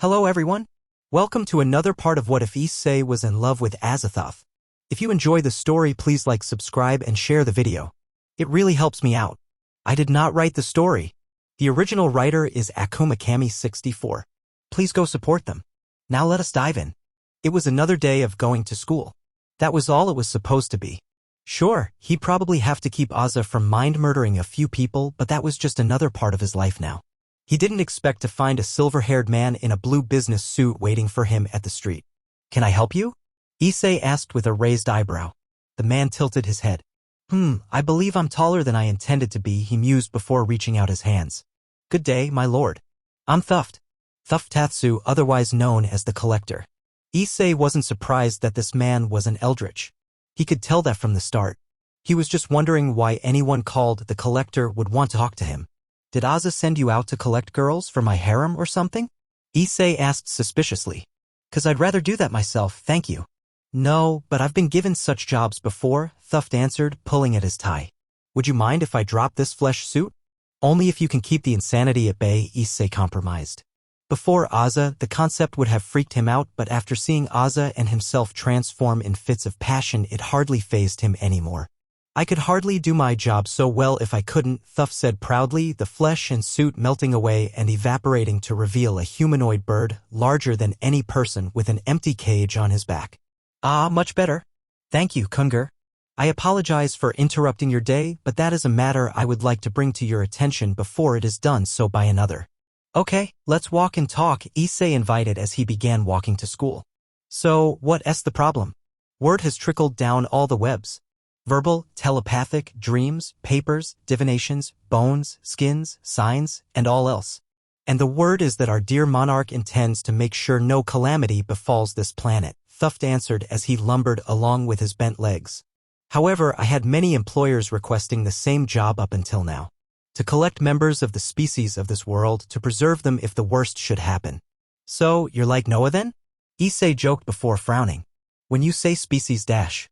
Hello everyone. Welcome to another part of What If Issei Was in Love with Azathoth. If you enjoy the story, please like, subscribe, and share the video. It really helps me out. I did not write the story. The original writer is Akumakami64. Please go support them. Now let us dive in. It was another day of going to school. That was all it was supposed to be. Sure, he'd probably have to keep Aza from mind-murdering a few people, but that was just another part of his life now. He didn't expect to find a silver-haired man in a blue business suit waiting for him at the street. "Can I help you?" Issei asked with a raised eyebrow. The man tilted his head. I believe I'm taller than I intended to be," he mused before reaching out his hands. "Good day, my lord. I'm Thuft. Thuft, otherwise known as the Collector." Issei wasn't surprised that this man was an eldritch. He could tell that from the start. He was just wondering why anyone called the Collector would want to talk to him. "Did Aza send you out to collect girls for my harem or something?" Issei asked suspiciously. "'Cause I'd rather do that myself, thank you." "No, but I've been given such jobs before," Thuft answered, pulling at his tie. "Would you mind if I drop this flesh suit?" "Only if you can keep the insanity at bay," Issei compromised. Before Aza, the concept would have freaked him out, but after seeing Aza and himself transform in fits of passion, it hardly fazed him anymore. "I could hardly do my job so well if I couldn't," Thuft said proudly, the flesh and suit melting away and evaporating to reveal a humanoid bird, larger than any person, with an empty cage on his back. "Ah, much better. Thank you, Kunger. I apologize for interrupting your day, but that is a matter I would like to bring to your attention before it is done so by another." "Okay, let's walk and talk," Issei invited as he began walking to school. "So, what's the problem?" Word has trickled down all the webs. Verbal, telepathic, dreams, papers, divinations, bones, skins, signs, and all else. And the word is that our dear monarch intends to make sure no calamity befalls this planet, Thuft answered as he lumbered along with his bent legs. "However, I had many employers requesting the same job up until now. To collect members of the species of this world to preserve them if the worst should happen." "So, you're like Noah then?" Issei joked before frowning. "When you say species dash."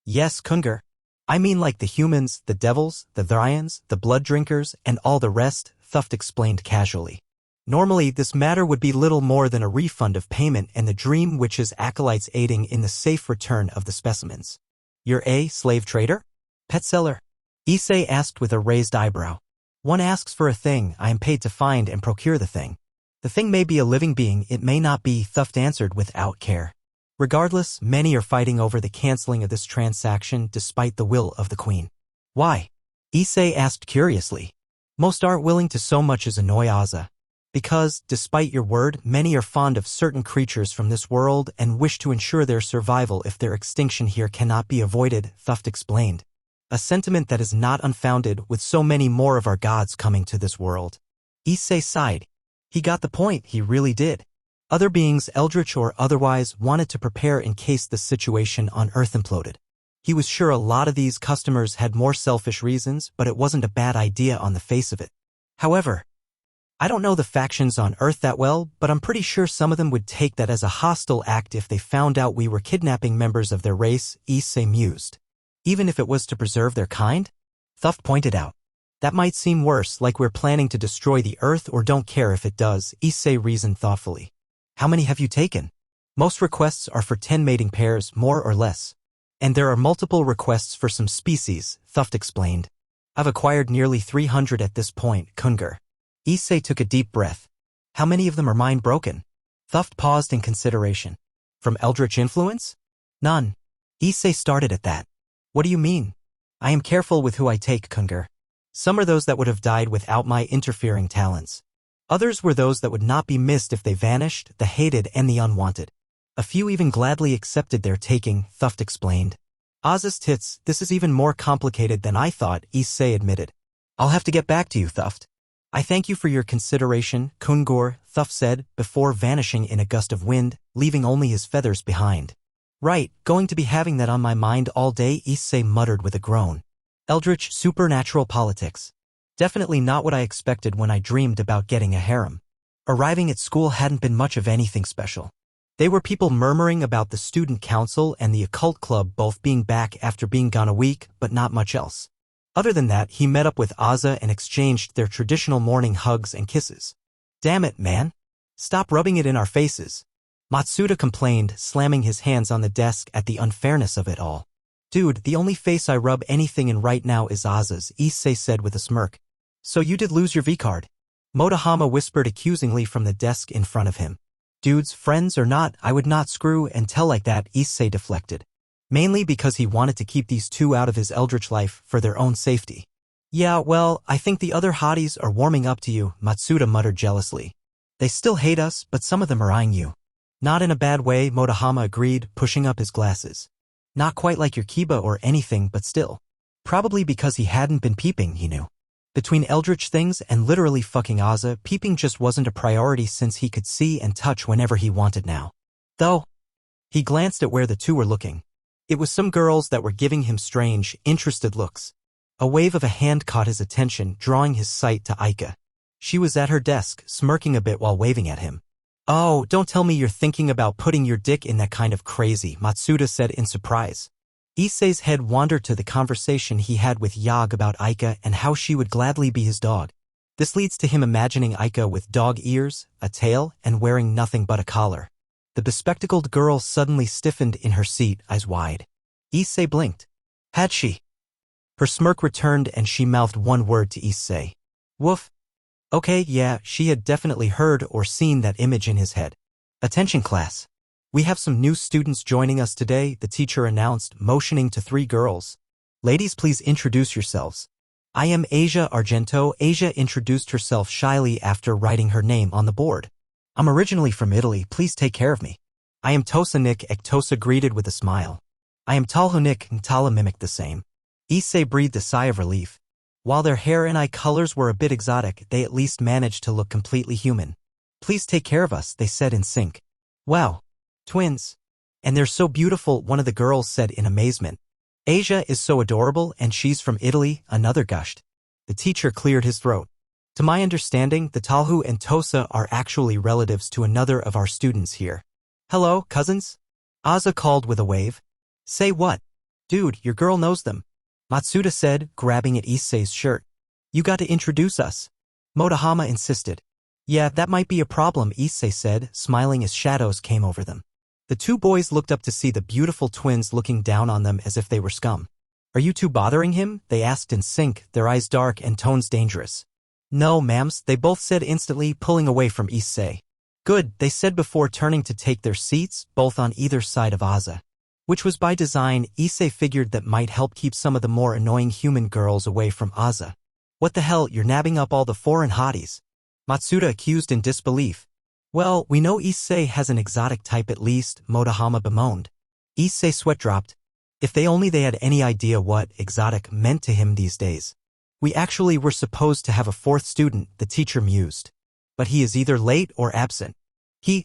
"Yes, Kunger. I mean like the humans, the devils, the Thryans, the blood drinkers, and all the rest," Thuft explained casually. "Normally, this matter would be little more than a refund of payment and the Dream Witch's acolytes aiding in the safe return of the specimens." "You're a slave trader? Pet seller?" Issei asked with a raised eyebrow. "One asks for a thing, I am paid to find and procure the thing. The thing may be a living being, it may not be," Thuft answered without care. "Regardless, many are fighting over the canceling of this transaction despite the will of the queen." "Why?" Issei asked curiously. "Most aren't willing to so much as annoy Aza. Because, despite your word, many are fond of certain creatures from this world and wish to ensure their survival if their extinction here cannot be avoided," Thuft explained. "A sentiment that is not unfounded with so many more of our gods coming to this world." Issei sighed. He got the point, he really did. Other beings, eldritch or otherwise, wanted to prepare in case the situation on Earth imploded. He was sure a lot of these customers had more selfish reasons, but it wasn't a bad idea on the face of it. However, I don't know the factions on Earth that well, but I'm pretty sure some of them would take that as a hostile act if they found out we were kidnapping members of their race, Issei mused. "Even if it was to preserve their kind?" Thuft pointed out. "That might seem worse, like we're planning to destroy the Earth or don't care if it does," Issei reasoned thoughtfully. "How many have you taken?" "Most requests are for 10 mating pairs, more or less. And there are multiple requests for some species," Thuft explained. "I've acquired nearly 300 at this point, Kunger." Issei took a deep breath. "How many of them are mind-broken?" Thuft paused in consideration. "From eldritch influence?" "None." Issei started at that. "What do you mean?" "I am careful with who I take, Kunger. Some are those that would have died without my interfering talents. Others were those that would not be missed if they vanished, the hated and the unwanted. A few even gladly accepted their taking," Thuft explained. "Aza's tits, this is even more complicated than I thought," Issei admitted. "I'll have to get back to you, Thuft." "I thank you for your consideration, Kungur," Thuft said, before vanishing in a gust of wind, leaving only his feathers behind. "Right, going to be having that on my mind all day," Issei muttered with a groan. "Eldritch supernatural politics. Definitely not what I expected when I dreamed about getting a harem." Arriving at school hadn't been much of anything special. They were people murmuring about the student council and the occult club both being back after being gone a week, but not much else. Other than that, he met up with Aza and exchanged their traditional morning hugs and kisses. "Damn it, man. Stop rubbing it in our faces. Matsuda complained, slamming his hands on the desk at the unfairness of it all. Dude, the only face I rub anything in right now is Aza's, Issei said with a smirk. So you did lose your V-card? Motohama whispered accusingly from the desk in front of him. Dudes, friends or not, I would not screw and tell like that, Issei deflected. Mainly because he wanted to keep these two out of his eldritch life for their own safety. Yeah, well, I think the other hotties are warming up to you, Matsuda muttered jealously. They still hate us, but some of them are eyeing you. Not in a bad way, Motohama agreed, pushing up his glasses. Not quite like your Kiba or anything, but still. Probably because he hadn't been peeping, he knew. Between eldritch things and literally fucking Aza, peeping just wasn't a priority since he could see and touch whenever he wanted now. Though, he glanced at where the two were looking. It was some girls that were giving him strange, interested looks. A wave of a hand caught his attention, drawing his sight to Aika. She was at her desk, smirking a bit while waving at him. Oh, don't tell me you're thinking about putting your dick in that kind of crazy, Matsuda said in surprise. Issei's head wandered to the conversation he had with Yag about Aika and how she would gladly be his dog. This leads to him imagining Aika with dog ears, a tail, and wearing nothing but a collar. The bespectacled girl suddenly stiffened in her seat, eyes wide. Issei blinked. Had she? Her smirk returned and she mouthed one word to Issei. Woof. Okay, yeah, she had definitely heard or seen that image in his head. Attention class. We have some new students joining us today, the teacher announced, motioning to 3 girls. Ladies, please introduce yourselves. I am Asia Argento. Asia introduced herself shyly after writing her name on the board. I'm originally from Italy, please take care of me. I am Tosa Nick, Ektosa greeted with a smile. I am Talho Nick, Ntala mimicked the same. Issei breathed a sigh of relief. While their hair and eye colors were a bit exotic, they at least managed to look completely human. Please take care of us, they said in sync. Wow. Twins. And they're so beautiful, one of the girls said in amazement. Asia is so adorable and she's from Italy, another gushed. The teacher cleared his throat. To my understanding, the Talhu and Tosa are actually relatives to another of our students here. Hello, cousins? Aza called with a wave. Say what? Dude, your girl knows them. Matsuda said, grabbing at Issei's shirt. You got to introduce us. Motohama insisted. Yeah, that might be a problem, Issei said, smiling as shadows came over them. The 2 boys looked up to see the beautiful twins looking down on them as if they were scum. Are you 2 bothering him? They asked in sync, their eyes dark and tones dangerous. No, ma'ams, they both said instantly, pulling away from Issei. Good, they said before turning to take their seats, both on either side of Aza. Which was by design, Issei figured that might help keep some of the more annoying human girls away from Aza. What the hell, you're nabbing up all the foreign hotties? Matsuda accused in disbelief. Well, we know Issei has an exotic type at least, Motohama bemoaned. Issei sweat dropped. If they had any idea what exotic meant to him these days. We actually were supposed to have a 4th student, the teacher mused. But he is either late or absent.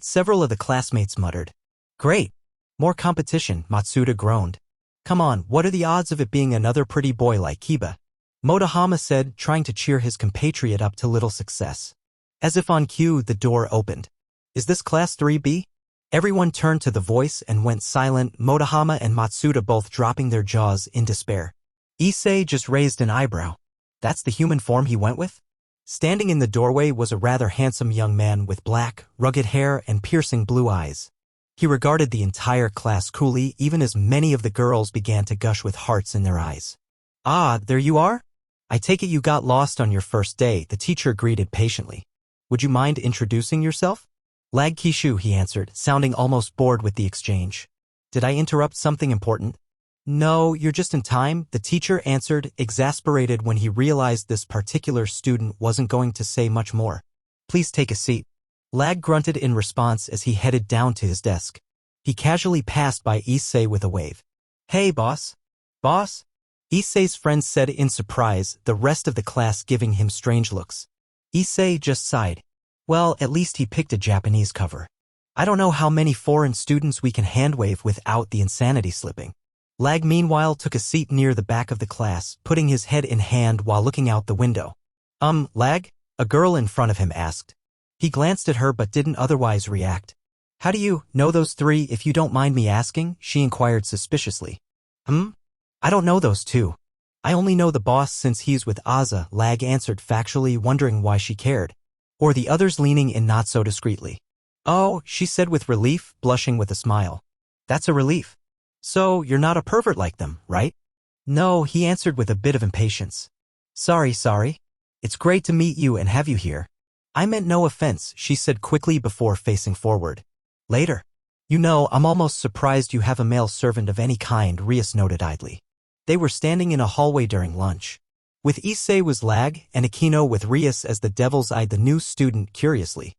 Several of the classmates muttered. Great. More competition, Matsuda groaned. Come on, what are the odds of it being another pretty boy like Kiba? Motohama said, trying to cheer his compatriot up to little success. As if on cue, the door opened. Is this class 3B? Everyone turned to the voice and went silent, Motohama and Matsuda both dropping their jaws in despair. Issei just raised an eyebrow. That's the human form he went with? Standing in the doorway was a rather handsome young man with black, rugged hair and piercing blue eyes. He regarded the entire class coolly, even as many of the girls began to gush with hearts in their eyes. Ah, there you are? I take it you got lost on your first day, the teacher greeted patiently. Would you mind introducing yourself? Lag Kishu, he answered, sounding almost bored with the exchange. Did I interrupt something important? No, you're just in time, the teacher answered, exasperated when he realized this particular student wasn't going to say much more. Please take a seat. Lag grunted in response as he headed down to his desk. He casually passed by Issei with a wave. Hey, boss. Boss? Issei's friend said in surprise, the rest of the class giving him strange looks. Issei just sighed. Well, at least he picked a Japanese cover. I don't know how many foreign students we can handwave without the insanity slipping. Lag meanwhile took a seat near the back of the class, putting his head in hand while looking out the window. Lag? A girl in front of him asked. He glanced at her but didn't otherwise react. How do you know those 3 if you don't mind me asking? She inquired suspiciously. I don't know those 2. I only know the boss since he's with Aza, Lag answered factually, wondering why she cared. Or the others leaning in not so discreetly. Oh, she said with relief, blushing with a smile. That's a relief. So, you're not a pervert like them, right? No, he answered with a bit of impatience. Sorry. It's great to meet you and have you here. I meant no offense, she said quickly before facing forward. Later. You know, I'm almost surprised you have a male servant of any kind, Rias noted idly. They were standing in a hallway during lunch. With issei was Lag, and Aquino with Rias as the devils eyed the new student curiously.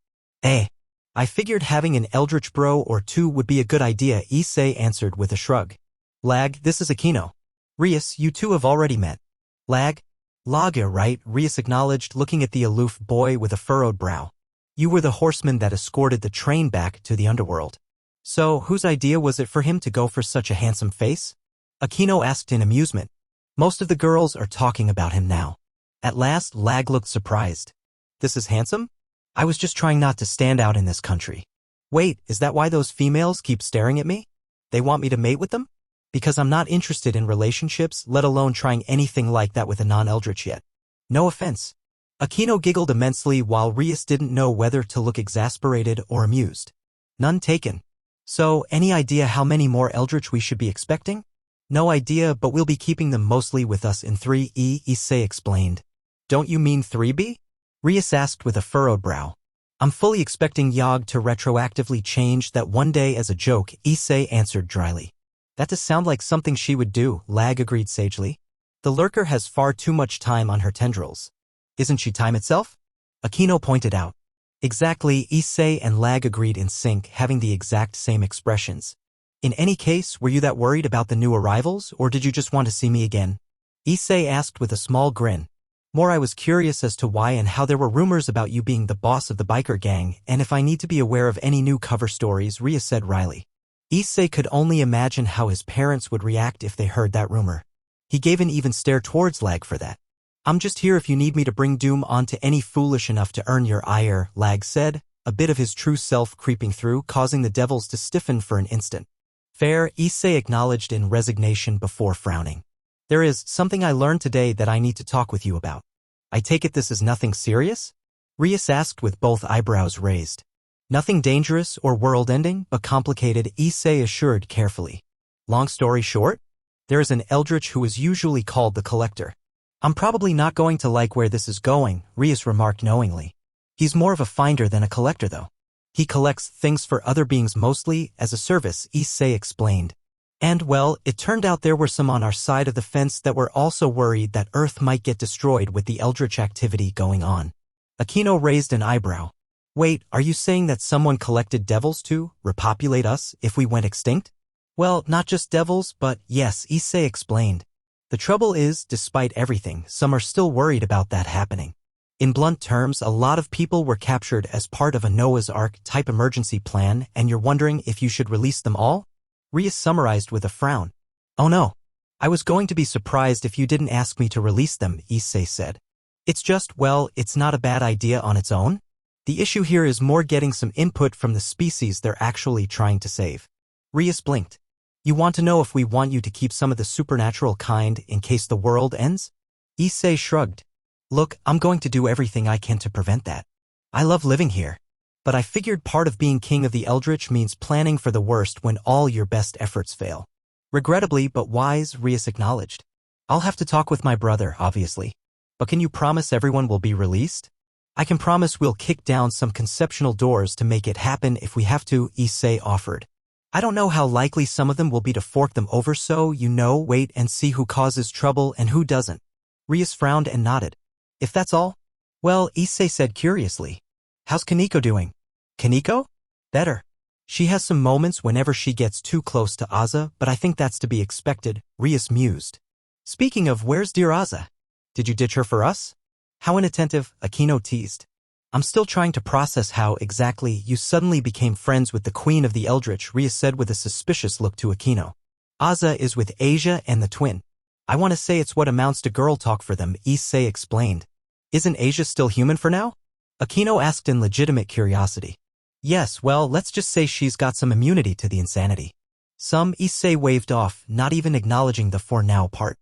I figured having an eldritch bro or two would be a good idea, issei answered with a shrug. Lag, this is Aquino. Rias, you two have already met. Lag? Laga, right? Rias acknowledged, looking at the aloof boy with a furrowed brow. You were the horseman that escorted the train back to the underworld. So, whose idea was it for him to go for such a handsome face? Aquino asked in amusement. Most of the girls are talking about him now. At last, Lag looked surprised. This is handsome? I was just trying not to stand out in this country. Wait, is that why those females keep staring at me? They want me to mate with them? Because I'm not interested in relationships, let alone trying anything like that with a non-eldritch yet. No offense. Aquino giggled immensely while Rias didn't know whether to look exasperated or amused. None taken. So, any idea how many more eldritch we should be expecting? No idea, but we'll be keeping them mostly with us in 3E, issei explained. Don't you mean 3B? Rias asked with a furrowed brow. I'm fully expecting Yog to retroactively change that one day as a joke, issei answered dryly. That does sound like something she would do, Lag agreed sagely. The lurker has far too much time on her tendrils. Isn't she time itself? Aquino pointed out. Exactly, issei and Lag agreed in sync, having the exact same expressions. In any case, were you that worried about the new arrivals, or did you just want to see me again? Issei asked with a small grin. More, I was curious as to why and how there were rumors about you being the boss of the biker gang, and if I need to be aware of any new cover stories, Rias said wryly. Issei could only imagine how his parents would react if they heard that rumor. He gave an even stare towards Lag for that. I'm just here if you need me to bring doom onto any foolish enough to earn your ire, Lag said, a bit of his true self creeping through, causing the devils to stiffen for an instant. Fair, issei acknowledged in resignation before frowning. There is something I learned today that I need to talk with you about. I take it this is nothing serious? Rias asked with both eyebrows raised. Nothing dangerous or world-ending, but complicated, issei assured carefully. Long story short? There is an eldritch who is usually called the Collector. I'm probably not going to like where this is going, Rias remarked knowingly. He's more of a finder than a collector though. He collects things for other beings mostly as a service, issei explained. And well, it turned out there were some on our side of the fence that were also worried that Earth might get destroyed with the eldritch activity going on. Aquino raised an eyebrow. Wait, are you saying that someone collected devils to repopulate us if we went extinct? Well, not just devils, but yes, issei explained. The trouble is, despite everything, some are still worried about that happening. In blunt terms, a lot of people were captured as part of a Noah's Ark type emergency plan, and you're wondering if you should release them all? Rias summarized with a frown. Oh no. I was going to be surprised if you didn't ask me to release them, issei said. It's just, well, it's not a bad idea on its own. The issue here is more getting some input from the species they're actually trying to save. Rias blinked. You want to know if we want you to keep some of the supernatural kind in case the world ends? Issei shrugged. Look, I'm going to do everything I can to prevent that. I love living here. But I figured part of being king of the Eldritch means planning for the worst when all your best efforts fail. Regrettably but wise, Rias acknowledged. I'll have to talk with my brother, obviously. But can you promise everyone will be released? I can promise we'll kick down some conceptual doors to make it happen if we have to, issei offered. I don't know how likely some of them will be to fork them over, so, wait and see who causes trouble and who doesn't. Rias frowned and nodded. If that's all? Well, issei said curiously. How's Kaneko doing? Kaneko? Better. She has some moments whenever she gets too close to Aza, but I think that's to be expected, Rias mused. Speaking of, where's dear Aza? Did you ditch her for us? How inattentive, Aquino teased. I'm still trying to process how, exactly, you suddenly became friends with the Queen of the Eldritch, Rias said with a suspicious look to Aquino. Aza is with Asia and the twin. I want to say it's what amounts to girl talk for them, issei explained. Isn't Asia still human for now? Aquino asked in legitimate curiosity. Yes, well, let's just say she's got some immunity to the insanity. Some, issei waved off, not even acknowledging the for now part.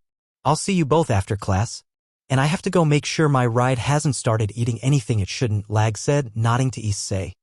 I'll see you both after class. And I have to go make sure my ride hasn't started eating anything it shouldn't, Lag said, nodding to issei.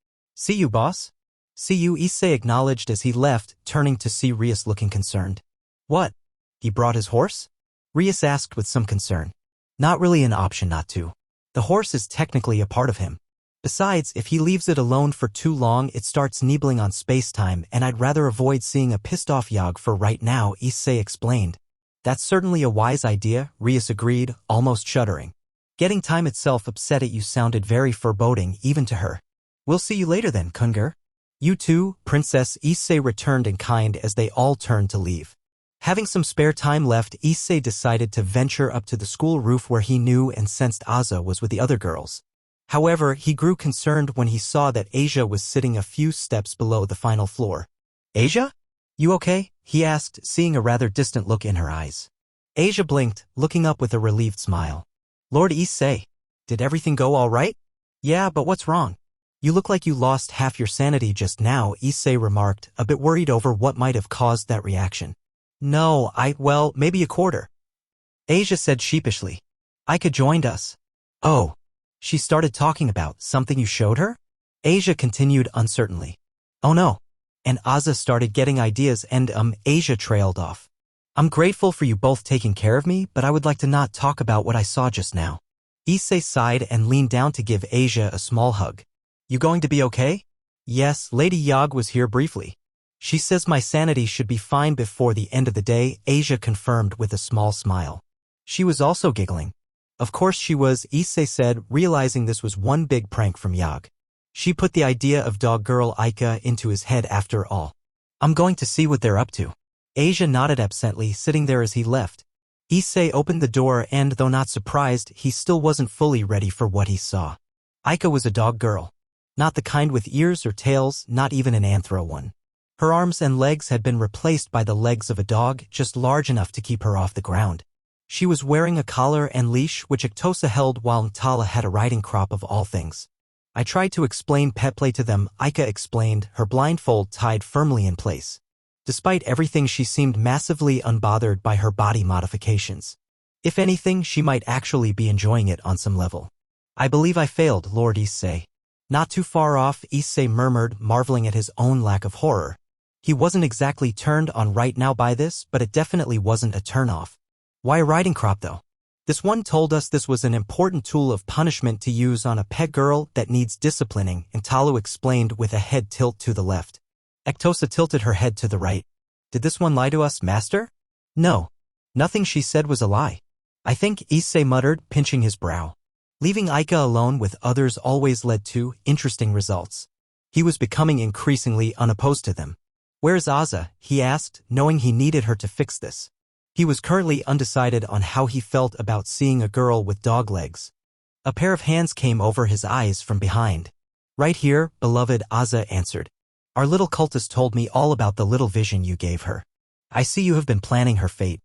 See you, boss. See you, Issei acknowledged as he left, turning to see Rias looking concerned. What? He brought his horse? Rias asked with some concern. Not really an option not to. The horse is technically a part of him. Besides, if he leaves it alone for too long, it starts nibbling on space-time, and I'd rather avoid seeing a pissed-off Yog for right now, Issei explained. That's certainly a wise idea, Rias agreed, almost shuddering. Getting time itself upset at you sounded very foreboding, even to her. We'll see you later then, Kunger. You too, Princess, Issei returned in kind as they all turned to leave. Having some spare time left, Issei decided to venture up to the school roof where he knew and sensed Aza was with the other girls. However, he grew concerned when he saw that Asia was sitting a few steps below the final floor. Asia? You okay? He asked, seeing a rather distant look in her eyes. Asia blinked, looking up with a relieved smile. Lord Issei, did everything go all right? Yeah, but what's wrong? You look like you lost half your sanity just now, Issei remarked, a bit worried over what might have caused that reaction. No, well, maybe a quarter. Asia said sheepishly. Aika joined us. Oh. She started talking about something you showed her? Asia continued uncertainly. Oh no. And Aza started getting ideas and Asia trailed off. I'm grateful for you both taking care of me, but I would like to not talk about what I saw just now. Issei sighed and leaned down to give Asia a small hug. You going to be okay? Yes, Lady Yog was here briefly. She says my sanity should be fine before the end of the day, Asia confirmed with a small smile. She was also giggling. Of course she was, Issei said, realizing this was one big prank from Yog. She put the idea of dog girl Aika into his head after all. I'm going to see what they're up to. Asia nodded absently, sitting there as he left. Issei opened the door and, though not surprised, he still wasn't fully ready for what he saw. Aika was a dog girl. Not the kind with ears or tails, not even an anthro one. Her arms and legs had been replaced by the legs of a dog, just large enough to keep her off the ground. She was wearing a collar and leash which Ictosa held while Ntala had a riding crop of all things. I tried to explain pet play to them, Aika explained, her blindfold tied firmly in place. Despite everything, she seemed massively unbothered by her body modifications. If anything, she might actually be enjoying it on some level. I believe I failed, Lord Issei. Not too far off, Issei murmured, marveling at his own lack of horror. He wasn't exactly turned on right now by this, but it definitely wasn't a turn-off. Why a riding crop though? This one told us this was an important tool of punishment to use on a pet girl that needs disciplining, and Talu explained with a head tilt to the left. Ectosa tilted her head to the right. Did this one lie to us, master? No. Nothing she said was a lie. I think, Issei muttered, pinching his brow. Leaving Aika alone with others always led to interesting results. He was becoming increasingly unopposed to them. Where's Aza? He asked, knowing he needed her to fix this. He was currently undecided on how he felt about seeing a girl with dog legs. A pair of hands came over his eyes from behind. Right here, beloved, Aza answered. Our little cultist told me all about the little vision you gave her. I see you have been planning her fate.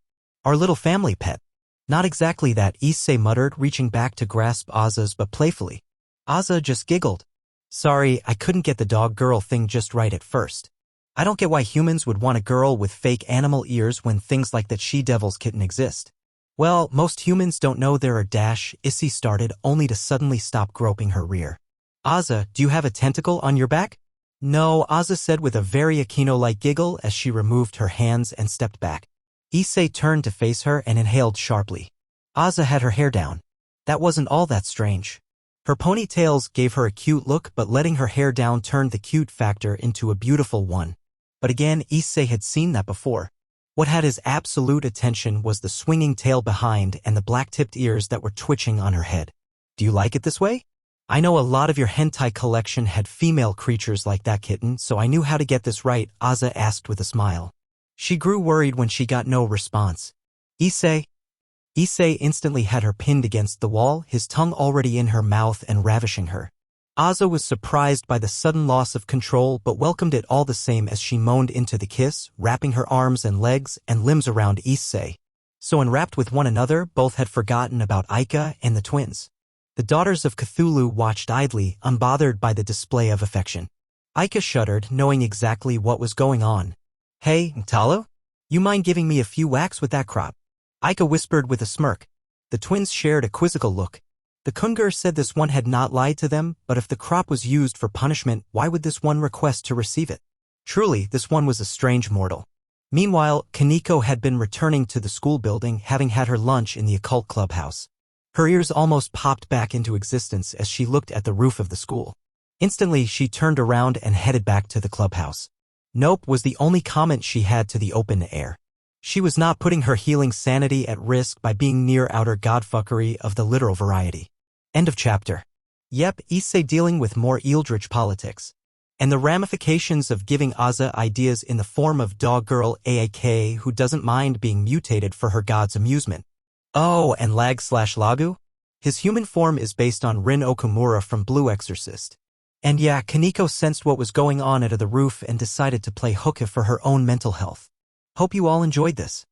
Our little family pet. Not exactly that, Issei muttered, reaching back to grasp Aza's but playfully. Aza just giggled. Sorry, I couldn't get the dog girl thing just right at first. I don't get why humans would want a girl with fake animal ears when things like that she-devil's kitten exist. Well, most humans don't know there are Issei started, only to suddenly stop groping her rear. Aza, do you have a tentacle on your back? No, Aza said with a very Aquino-like giggle as she removed her hands and stepped back. Issei turned to face her and inhaled sharply. Aza had her hair down. That wasn't all that strange. Her ponytails gave her a cute look, but letting her hair down turned the cute factor into a beautiful one. But again, Issei had seen that before. What had his absolute attention was the swinging tail behind and the black-tipped ears that were twitching on her head. Do you like it this way? I know a lot of your hentai collection had female creatures like that, kitten, so I knew how to get this right, Aza asked with a smile. She grew worried when she got no response. Issei instantly had her pinned against the wall, his tongue already in her mouth and ravishing her. Aza was surprised by the sudden loss of control but welcomed it all the same as she moaned into the kiss, wrapping her arms and legs and limbs around Issei. So enwrapped with one another, both had forgotten about Aika and the twins. The daughters of Cthulhu watched idly, unbothered by the display of affection. Aika shuddered, knowing exactly what was going on. Hey, Ntalo? You mind giving me a few whacks with that crop? Aika whispered with a smirk. The twins shared a quizzical look. The Kungur said this one had not lied to them, but if the crop was used for punishment, why would this one request to receive it? Truly, this one was a strange mortal. Meanwhile, Kaneko had been returning to the school building, having had her lunch in the occult clubhouse. Her ears almost popped back into existence as she looked at the roof of the school. Instantly, she turned around and headed back to the clubhouse. Nope was the only comment she had to the open air. She was not putting her healing sanity at risk by being near outer godfuckery of the literal variety. End of chapter. Yep, issei dealing with more eldritch politics. And the ramifications of giving Aza ideas in the form of dog girl AAK who doesn't mind being mutated for her god's amusement. Oh, and Lag/Lagu? His human form is based on Rin Okumura from Blue Exorcist. And yeah, Kaneko sensed what was going on at the roof and decided to play hookup for her own mental health. Hope you all enjoyed this.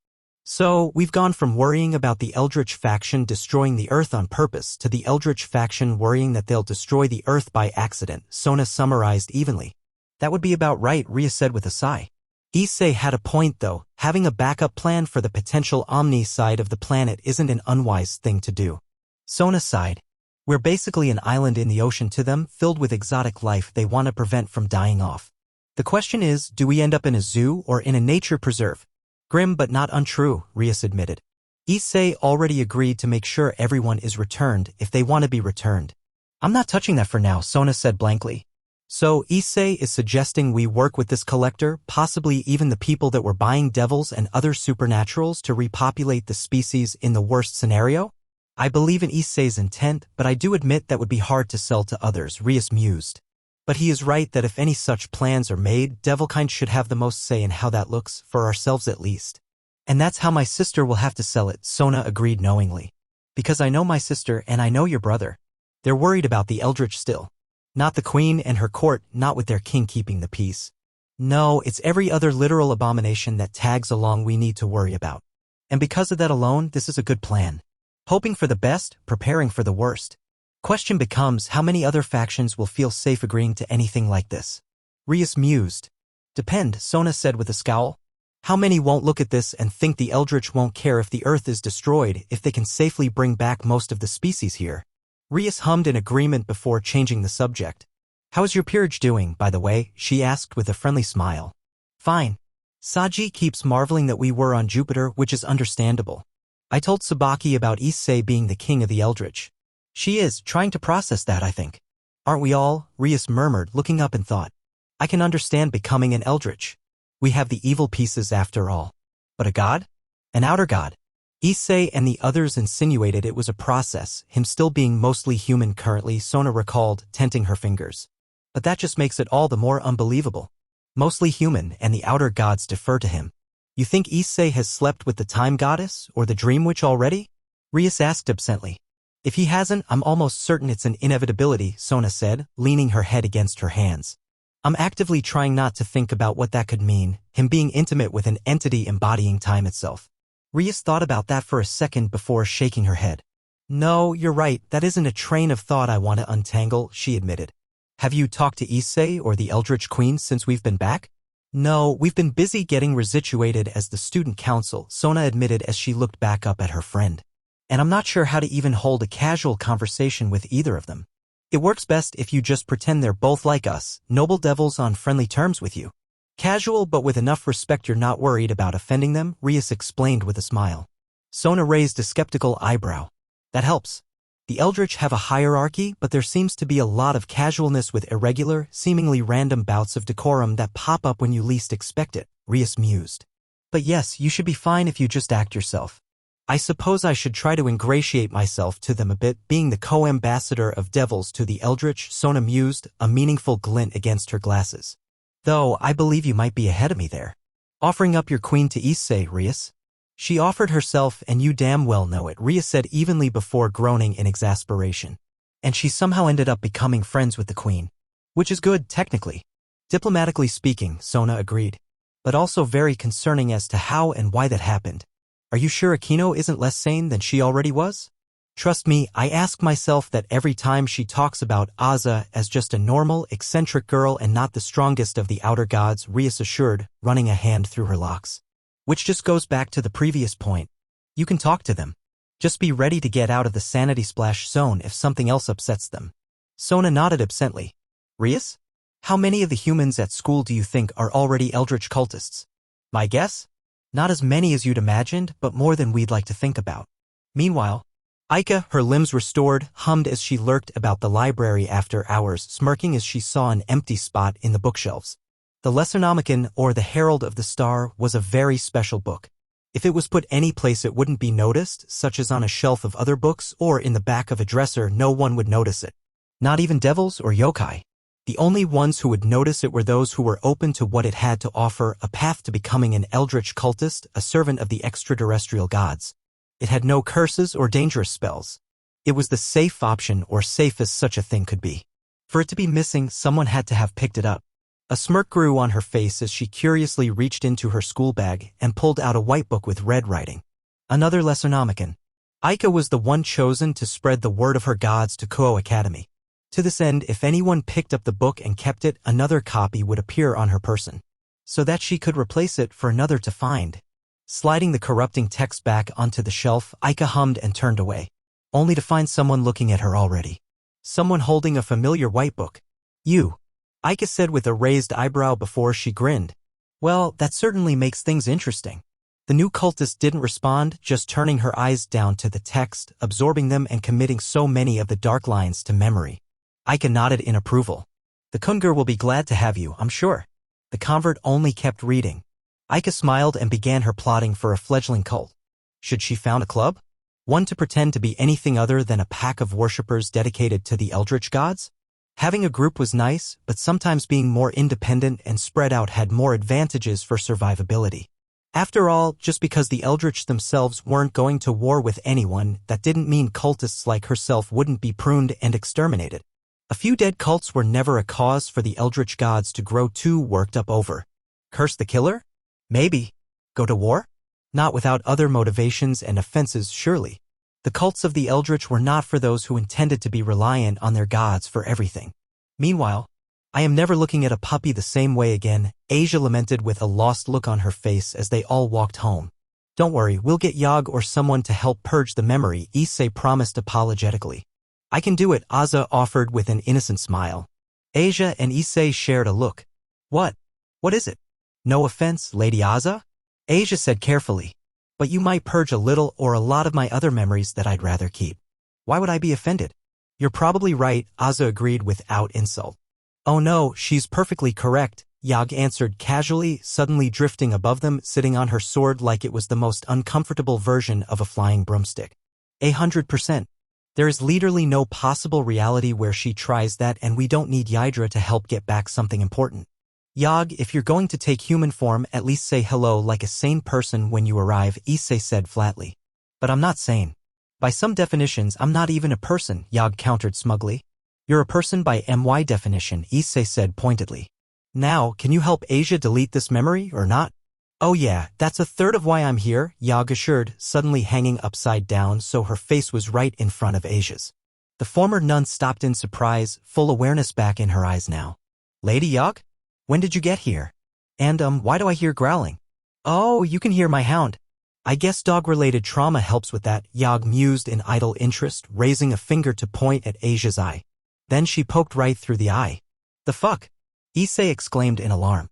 So, we've gone from worrying about the Eldritch faction destroying the Earth on purpose to the Eldritch faction worrying that they'll destroy the Earth by accident, Sona summarized evenly. That would be about right, Ria said with a sigh. Issei had a point though, having a backup plan for the potential Omni side of the planet isn't an unwise thing to do. Sona sighed. We're basically an island in the ocean to them, filled with exotic life they want to prevent from dying off. The question is, do we end up in a zoo or in a nature preserve? Grim but not untrue, Rias admitted. Issei already agreed to make sure everyone is returned if they want to be returned. I'm not touching that for now, Sona said blankly. So Issei is suggesting we work with this collector, possibly even the people that were buying devils and other supernaturals to repopulate the species in the worst scenario? I believe in Issei's intent, but I do admit that would be hard to sell to others, Rias mused. But he is right that if any such plans are made, Devilkind should have the most say in how that looks, for ourselves at least. And that's how my sister will have to sell it, Sona agreed knowingly. Because I know my sister and I know your brother. They're worried about the Eldritch still. Not the queen and her court, not with their king keeping the peace. No, it's every other literal abomination that tags along we need to worry about. And because of that alone, this is a good plan. Hoping for the best, preparing for the worst. Question becomes how many other factions will feel safe agreeing to anything like this? Rias mused. Depend, Sona said with a scowl. How many won't look at this and think the Eldritch won't care if the Earth is destroyed if they can safely bring back most of the species here? Rias hummed in agreement before changing the subject. How's your peerage doing, by the way? She asked with a friendly smile. Fine. Saji keeps marveling that we were on Jupiter, which is understandable. I told Sabaki about Issei being the king of the Eldritch. She is trying to process that, I think. Aren't we all? Rias murmured, looking up in thought. I can understand becoming an Eldritch. We have the evil pieces after all. But a god? An outer god. Issei and the others insinuated it was a process, him still being mostly human currently, Sona recalled, tenting her fingers. But that just makes it all the more unbelievable. Mostly human, and the outer gods defer to him. You think Issei has slept with the time goddess, or the dream witch already? Rias asked absently. If he hasn't, I'm almost certain it's an inevitability, Sona said, leaning her head against her hands. I'm actively trying not to think about what that could mean, him being intimate with an entity embodying time itself. Rias thought about that for a second before shaking her head. No, you're right, that isn't a train of thought I want to untangle, she admitted. Have you talked to Issei or the Eldritch Queen since we've been back? No, we've been busy getting resituated as the student council, Sona admitted as she looked back up at her friend. And I'm not sure how to even hold a casual conversation with either of them. It works best if you just pretend they're both like us, noble devils on friendly terms with you. Casual but with enough respect you're not worried about offending them, Rias explained with a smile. Sona raised a skeptical eyebrow. That helps. The Eldritch have a hierarchy, but there seems to be a lot of casualness with irregular, seemingly random bouts of decorum that pop up when you least expect it, Rias mused. But yes, you should be fine if you just act yourself. I suppose I should try to ingratiate myself to them a bit, being the co-ambassador of devils to the Eldritch, Sona mused, a meaningful glint against her glasses. Though, I believe you might be ahead of me there. Offering up your queen to Issei, Rias? She offered herself and you damn well know it, Rias said evenly before groaning in exasperation. And she somehow ended up becoming friends with the queen. Which is good, technically. Diplomatically speaking, Sona agreed. But also very concerning as to how and why that happened. Are you sure Akino isn't less sane than she already was? Trust me, I ask myself that every time she talks about Aza as just a normal, eccentric girl and not the strongest of the outer gods, Rias assured, running a hand through her locks. Which just goes back to the previous point. You can talk to them. Just be ready to get out of the sanity splash zone if something else upsets them. Sona nodded absently. Rias? How many of the humans at school do you think are already eldritch cultists? My guess? Not as many as you'd imagined, but more than we'd like to think about. Meanwhile, Aika, her limbs restored, hummed as she lurked about the library after hours, smirking as she saw an empty spot in the bookshelves. The Lessernomicon, or the Herald of the Star, was a very special book. If it was put any place it wouldn't be noticed, such as on a shelf of other books or in the back of a dresser, no one would notice it. Not even devils or yokai. The only ones who would notice it were those who were open to what it had to offer, a path to becoming an eldritch cultist, a servant of the extraterrestrial gods. It had no curses or dangerous spells. It was the safe option, or safe as such a thing could be. For it to be missing, someone had to have picked it up. A smirk grew on her face as she curiously reached into her school bag and pulled out a white book with red writing. Another Lessernomicon. Aika was the one chosen to spread the word of her gods to Kuo Academy. To this end, if anyone picked up the book and kept it, another copy would appear on her person, so that she could replace it for another to find. Sliding the corrupting text back onto the shelf, Aika hummed and turned away, only to find someone looking at her already. Someone holding a familiar white book. You, Aika said with a raised eyebrow before she grinned. Well, that certainly makes things interesting. The new cultist didn't respond, just turning her eyes down to the text, absorbing them and committing so many of the dark lines to memory. Aika nodded in approval. The Kungur will be glad to have you, I'm sure. The convert only kept reading. Aika smiled and began her plotting for a fledgling cult. Should she found a club? One to pretend to be anything other than a pack of worshippers dedicated to the eldritch gods? Having a group was nice, but sometimes being more independent and spread out had more advantages for survivability. After all, just because the eldritch themselves weren't going to war with anyone, that didn't mean cultists like herself wouldn't be pruned and exterminated. A few dead cults were never a cause for the eldritch gods to grow too worked up over. Curse the killer? Maybe. Go to war? Not without other motivations and offenses, surely. The cults of the eldritch were not for those who intended to be reliant on their gods for everything. Meanwhile, I am never looking at a puppy the same way again, Asia lamented with a lost look on her face as they all walked home. Don't worry, we'll get Yog or someone to help purge the memory, Issei promised apologetically. I can do it, Aza offered with an innocent smile. Asia and Issei shared a look. What? What is it? No offense, Lady Aza? Asia said carefully. But you might purge a little or a lot of my other memories that I'd rather keep. Why would I be offended? You're probably right, Aza agreed without insult. Oh no, she's perfectly correct, Yog answered casually, suddenly drifting above them, sitting on her sword like it was the most uncomfortable version of a flying broomstick. 100%. There is literally no possible reality where she tries that, and we don't need Ydra to help get back something important. Yog, if you're going to take human form, at least say hello like a sane person when you arrive, Issei said flatly. But I'm not sane. By some definitions, I'm not even a person, Yog countered smugly. You're a person by my definition, Issei said pointedly. Now, can you help Asia delete this memory, or not? Oh yeah, that's a third of why I'm here, Yog assured, suddenly hanging upside down so her face was right in front of Asia's. The former nun stopped in surprise, full awareness back in her eyes now. Lady Yog? When did you get here? And why do I hear growling? Oh, you can hear my hound. I guess dog-related trauma helps with that, Yog mused in idle interest, raising a finger to point at Asia's eye. Then she poked right through the eye. The fuck? Issei exclaimed in alarm.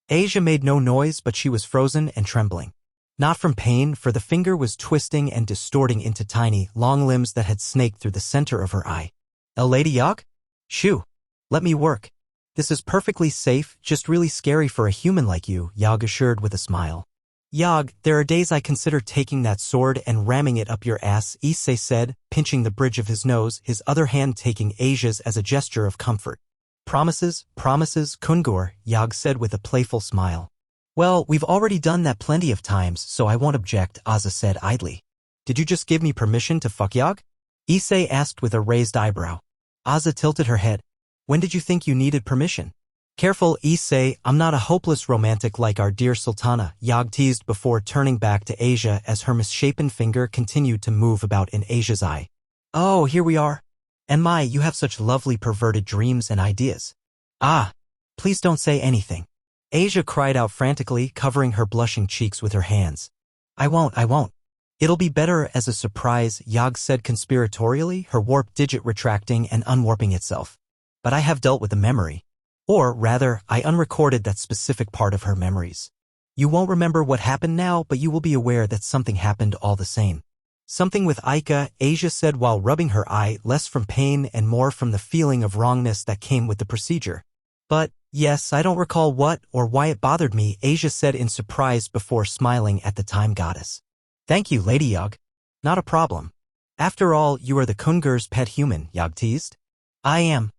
Asia made no noise, but she was frozen and trembling. Not from pain, for the finger was twisting and distorting into tiny, long limbs that had snaked through the center of her eye. Lady Yog? Shoo. Let me work. This is perfectly safe, just really scary for a human like you, Yog assured with a smile. Yog, there are days I consider taking that sword and ramming it up your ass, Issei said, pinching the bridge of his nose, his other hand taking Asia's as a gesture of comfort. Promises, Kungur, Yog said with a playful smile. Well, we've already done that plenty of times, so I won't object, Aza said idly. Did you just give me permission to fuck Yog? Issei asked with a raised eyebrow. Aza tilted her head. When did you think you needed permission? Careful, Issei, I'm not a hopeless romantic like our dear Sultana, Yog teased before turning back to Asia as her misshapen finger continued to move about in Asia's eye. Oh, here we are. And my, you have such lovely perverted dreams and ideas. Ah, please don't say anything. Asia cried out frantically, covering her blushing cheeks with her hands. I won't. It'll be better as a surprise, Yog said conspiratorially, her warp digit retracting and unwarping itself. But I have dealt with the memory. Or, rather, I unrecorded that specific part of her memories. You won't remember what happened now, but you will be aware that something happened all the same. Something with Aika, Asia said while rubbing her eye, less from pain and more from the feeling of wrongness that came with the procedure. But, yes, I don't recall what or why it bothered me, Asia said in surprise before smiling at the time goddess. Thank you, Lady Yog. Not a problem. After all, you are the Kungur's pet human, Yog teased. I am.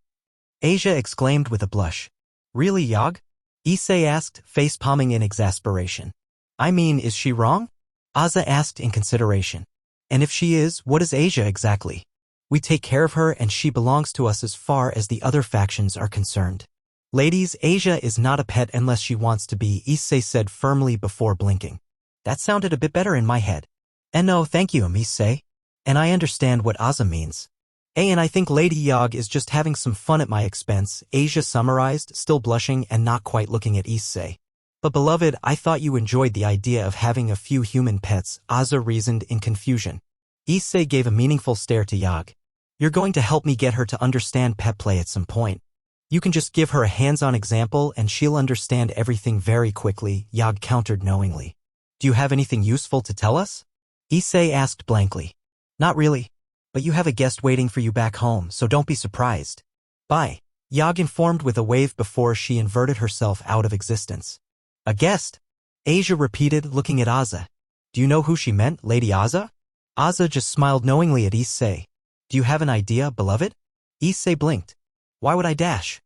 Asia exclaimed with a blush. Really, Yog? Issei asked, face-palming in exasperation. I mean, is she wrong? Aza asked in consideration. And if she is, what is Asia exactly? We take care of her and she belongs to us as far as the other factions are concerned. Ladies, Asia is not a pet unless she wants to be, Issei said firmly before blinking. That sounded a bit better in my head. And no, thank you, Issei. And I understand what Aza means. And I think Lady Yog is just having some fun at my expense, Asia summarized, still blushing and not quite looking at Issei. But beloved, I thought you enjoyed the idea of having a few human pets, Aza reasoned in confusion. Issei gave a meaningful stare to Yog. You're going to help me get her to understand pet play at some point. You can just give her a hands-on example and she'll understand everything very quickly, Yog countered knowingly. Do you have anything useful to tell us? Issei asked blankly. Not really. But you have a guest waiting for you back home, so don't be surprised. Bye. Yog informed with a wave before she inverted herself out of existence. A guest? Asia repeated, looking at Aza. Do you know who she meant, Lady Aza? Aza just smiled knowingly at Issei. Do you have an idea, beloved? Issei blinked. Why would I dash?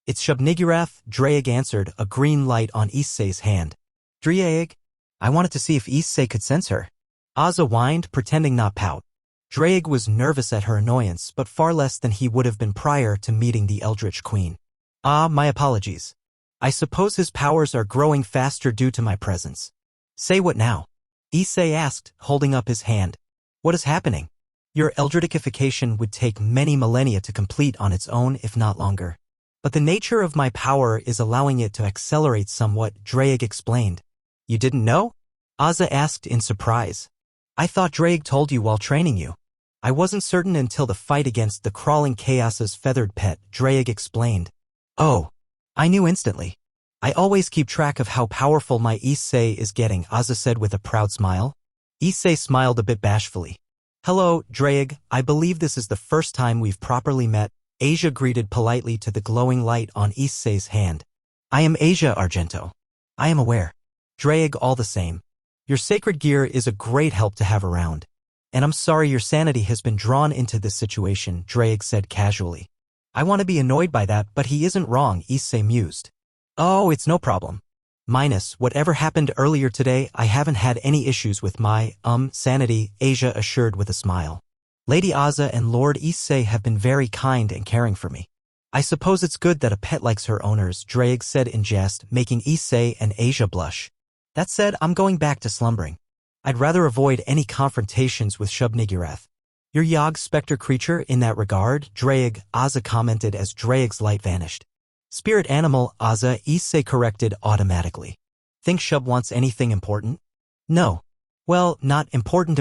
It's Shub-Niggurath, Dreyeg answered, a green light on Issei's hand. Dreyeg? I wanted to see if Issei could sense her. Aza whined, pretending not pout. Dreyeg was nervous at her annoyance, but far less than he would have been prior to meeting the Eldritch Queen. Ah, my apologies. I suppose his powers are growing faster due to my presence. Say what now? Issei asked, holding up his hand. What is happening? Your Eldritchification would take many millennia to complete on its own, if not longer. But the nature of my power is allowing it to accelerate somewhat, Dreyeg explained. You didn't know? Aza asked in surprise. I thought Dreyeg told you while training you. I wasn't certain until the fight against the crawling chaos's feathered pet, Dreyeg explained. Oh. I knew instantly. I always keep track of how powerful my Issei is getting, Aza said with a proud smile. Issei smiled a bit bashfully. Hello, Dreyeg, I believe this is the first time we've properly met, Asia greeted politely to the glowing light on Issei's hand. I am Asia Argento. I am aware. Dreyeg all the same. Your sacred gear is a great help to have around. And I'm sorry your sanity has been drawn into this situation, Dreyeg said casually. I want to be annoyed by that, but he isn't wrong, Issei mused. Oh, it's no problem. Minus whatever happened earlier today, I haven't had any issues with my, sanity, Asia assured with a smile. Lady Aza and Lord Issei have been very kind and caring for me. I suppose it's good that a pet likes her owners, Dreyeg said in jest, making Issei and Asia blush. That said, I'm going back to slumbering. I'd rather avoid any confrontations with Shub-Niggurath. Your Yog specter creature in that regard, Dreyeg, Aza commented as Dreyeg's light vanished. Spirit animal, Aza, Issei corrected automatically. Think Shub wants anything important? No. Well, not important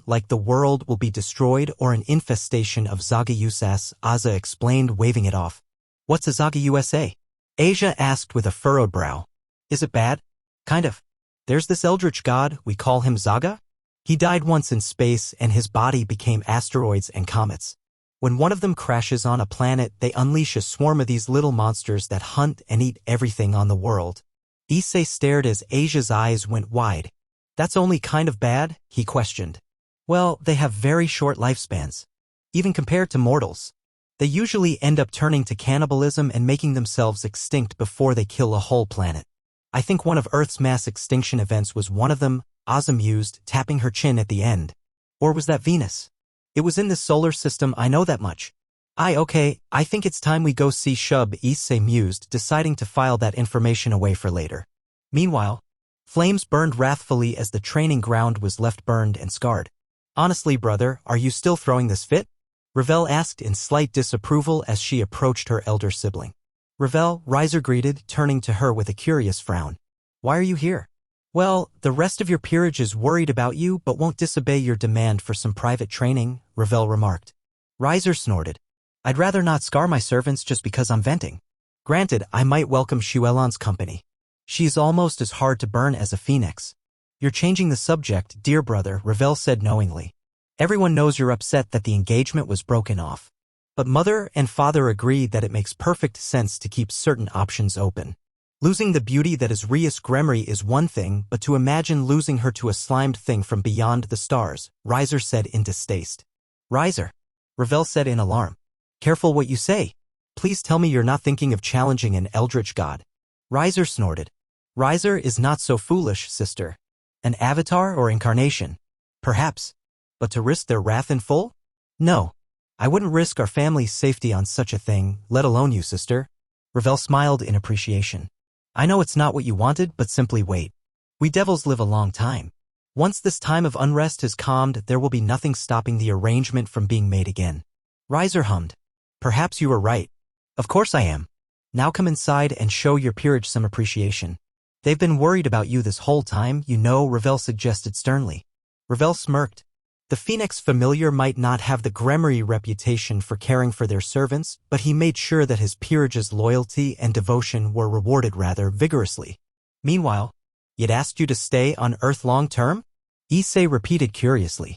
like the world will be destroyed or an infestation of Zaga-Usas, Aza explained, waving it off. What's a Zaga-USA? Asia asked with a furrowed brow. Is it bad? Kind of. There's this eldritch god, we call him Zaga? He died once in space and his body became asteroids and comets. When one of them crashes on a planet, they unleash a swarm of these little monsters that hunt and eat everything on the world. Issei stared as Asia's eyes went wide. That's only kind of bad? He questioned. Well, they have very short lifespans. Even compared to mortals. They usually end up turning to cannibalism and making themselves extinct before they kill a whole planet. I think one of Earth's mass extinction events was one of them, Aza mused, tapping her chin at the end. Or was that Venus? It was in the solar system, I know that much. Okay, I think it's time we go see Shub, Issei mused, deciding to file that information away for later. Meanwhile, flames burned wrathfully as the training ground was left burned and scarred. Honestly, brother, are you still throwing this fit? Ravel asked in slight disapproval as she approached her elder sibling. Ravel, Riser greeted, turning to her with a curious frown. Why are you here? Well, the rest of your peerage is worried about you but won't disobey your demand for some private training, Ravel remarked. Riser snorted. I'd rather not scar my servants just because I'm venting. Granted, I might welcome Shuelan's company. She's almost as hard to burn as a phoenix. You're changing the subject, dear brother, Ravel said knowingly. Everyone knows you're upset that the engagement was broken off. But mother and father agree that it makes perfect sense to keep certain options open. Losing the beauty that is Rias Gremory is one thing, but to imagine losing her to a slimed thing from beyond the stars, Riser said in distaste. Riser, Ravel said in alarm. Careful what you say. Please tell me you're not thinking of challenging an eldritch god. Riser snorted. Riser is not so foolish, sister. An avatar or incarnation? Perhaps. But to risk their wrath in full? No. I wouldn't risk our family's safety on such a thing, let alone you, sister. Ravel smiled in appreciation. I know it's not what you wanted, but simply wait. We devils live a long time. Once this time of unrest has calmed, there will be nothing stopping the arrangement from being made again. Riser hummed. Perhaps you are right. Of course I am. Now come inside and show your peerage some appreciation. They've been worried about you this whole time, you know, Ravel suggested sternly. Ravel smirked. The Phoenix familiar might not have the Gremory reputation for caring for their servants, but he made sure that his peerage's loyalty and devotion were rewarded rather vigorously. Meanwhile, you'd asked you to stay on Earth long-term? Issei repeated curiously.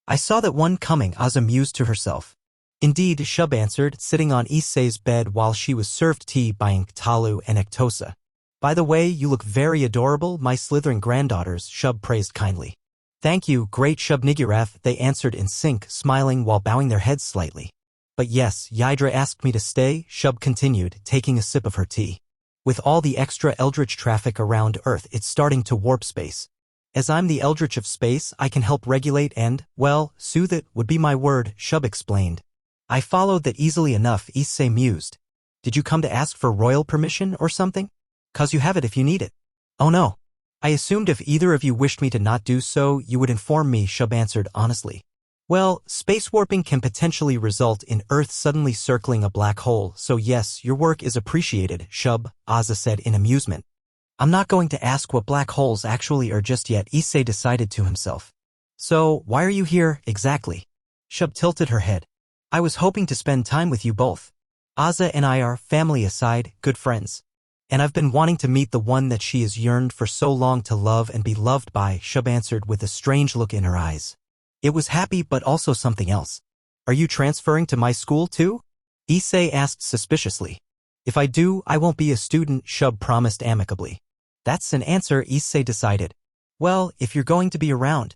I saw that one coming, Aza mused to herself. Indeed, Shub answered, sitting on Issei's bed while she was served tea by cthulhu and ectosa. By the way, you look very adorable, my slithering granddaughters, Shub praised kindly. Thank you, great Shub-Niggurath, they answered in sync, smiling while bowing their heads slightly. But yes, Yidra asked me to stay, Shub continued, taking a sip of her tea. With all the extra eldritch traffic around Earth, it's starting to warp space. As I'm the eldritch of space, I can help regulate and, well, soothe it would be my word, Shub explained. I followed that easily enough, Issei mused. Did you come to ask for royal permission or something? 'Cause you have it if you need it. Oh no. I assumed if either of you wished me to not do so, you would inform me, Shub answered honestly. Well, space warping can potentially result in Earth suddenly circling a black hole, so yes, your work is appreciated, Shub, Aza said in amusement. I'm not going to ask what black holes actually are just yet, Issei decided to himself. So, why are you here, exactly? Shub tilted her head. I was hoping to spend time with you both. Aza and I are, family aside, good friends. And I've been wanting to meet the one that she has yearned for so long to love and be loved by, Shub answered with a strange look in her eyes. It was happy but also something else. Are you transferring to my school too? Issei asked suspiciously. If I do, I won't be a student, Shub promised amicably. That's an answer, Issei decided. Well, if you're going to be around.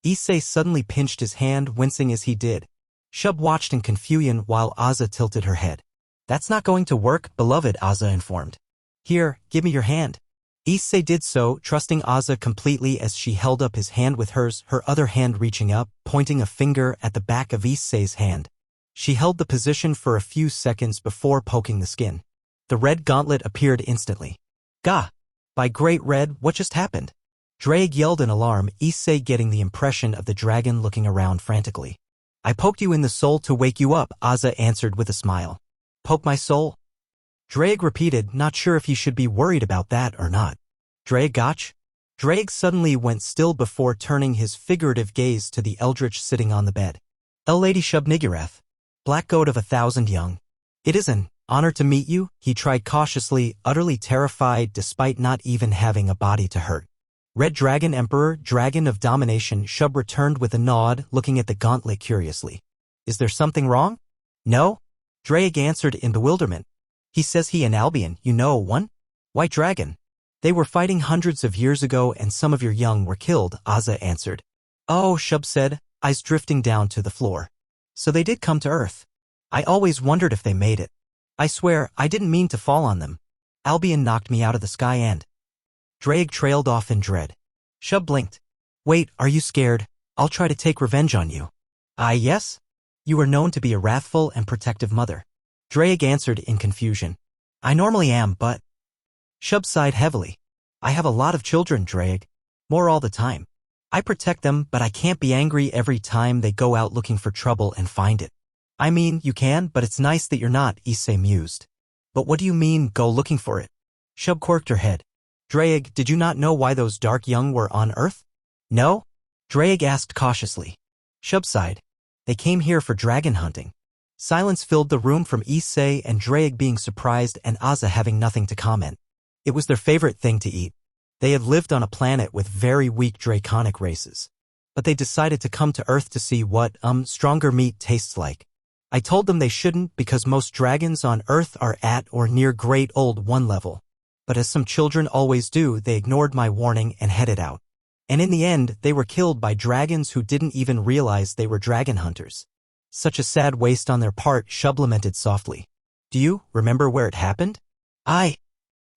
Issei suddenly pinched his hand, wincing as he did. Shub watched in confusion while Aza tilted her head. That's not going to work, beloved, Aza informed. Here, give me your hand. Issei did so, trusting Aza completely as she held up his hand with hers, her other hand reaching up, pointing a finger at the back of Issei's hand. She held the position for a few seconds before poking the skin. The red gauntlet appeared instantly. Gah! By great red, what just happened? Drake yelled in alarm, Issei getting the impression of the dragon looking around frantically. I poked you in the soul to wake you up, Aza answered with a smile. Poke my soul? Drake repeated, not sure if he should be worried about that or not. Drake gotch? Drake suddenly went still before turning his figurative gaze to the eldritch sitting on the bed. Lady Shub-Niggurath. Black goat of 1,000 young. It is an honor to meet you, he tried cautiously, utterly terrified despite not even having a body to hurt. Red Dragon Emperor, Dragon of Domination, Shub returned with a nod, looking at the gauntlet curiously. Is there something wrong? No? Drake answered in bewilderment. He says he and Albion, you know, one? White Dragon. They were fighting hundreds of years ago and some of your young were killed, Aza answered. Oh, Shub said, eyes drifting down to the floor. So they did come to Earth. I always wondered if they made it. I swear, I didn't mean to fall on them. Albion knocked me out of the sky and... Drake trailed off in dread. Shub blinked. Wait, are you scared? I'll try to take revenge on you. Yes? You are known to be a wrathful and protective mother. Drake answered in confusion. I normally am, but... Shub sighed heavily. I have a lot of children, Drake. More all the time. I protect them, but I can't be angry every time they go out looking for trouble and find it. I mean, you can, but it's nice that you're not, Issei mused. But what do you mean, go looking for it? Shub quirked her head. Drake, did you not know why those dark young were on Earth? No? Drake asked cautiously. Shub sighed. They came here for dragon hunting. Silence filled the room from Issei and Drake being surprised and Aza having nothing to comment. It was their favorite thing to eat. They had lived on a planet with very weak draconic races. But they decided to come to Earth to see what, stronger meat tastes like. I told them they shouldn't because most dragons on Earth are at or near Great Old One level. But as some children always do, they ignored my warning and headed out. And in the end, they were killed by dragons who didn't even realize they were dragon hunters. Such a sad waste on their part, Shub lamented softly. Do you remember where it happened?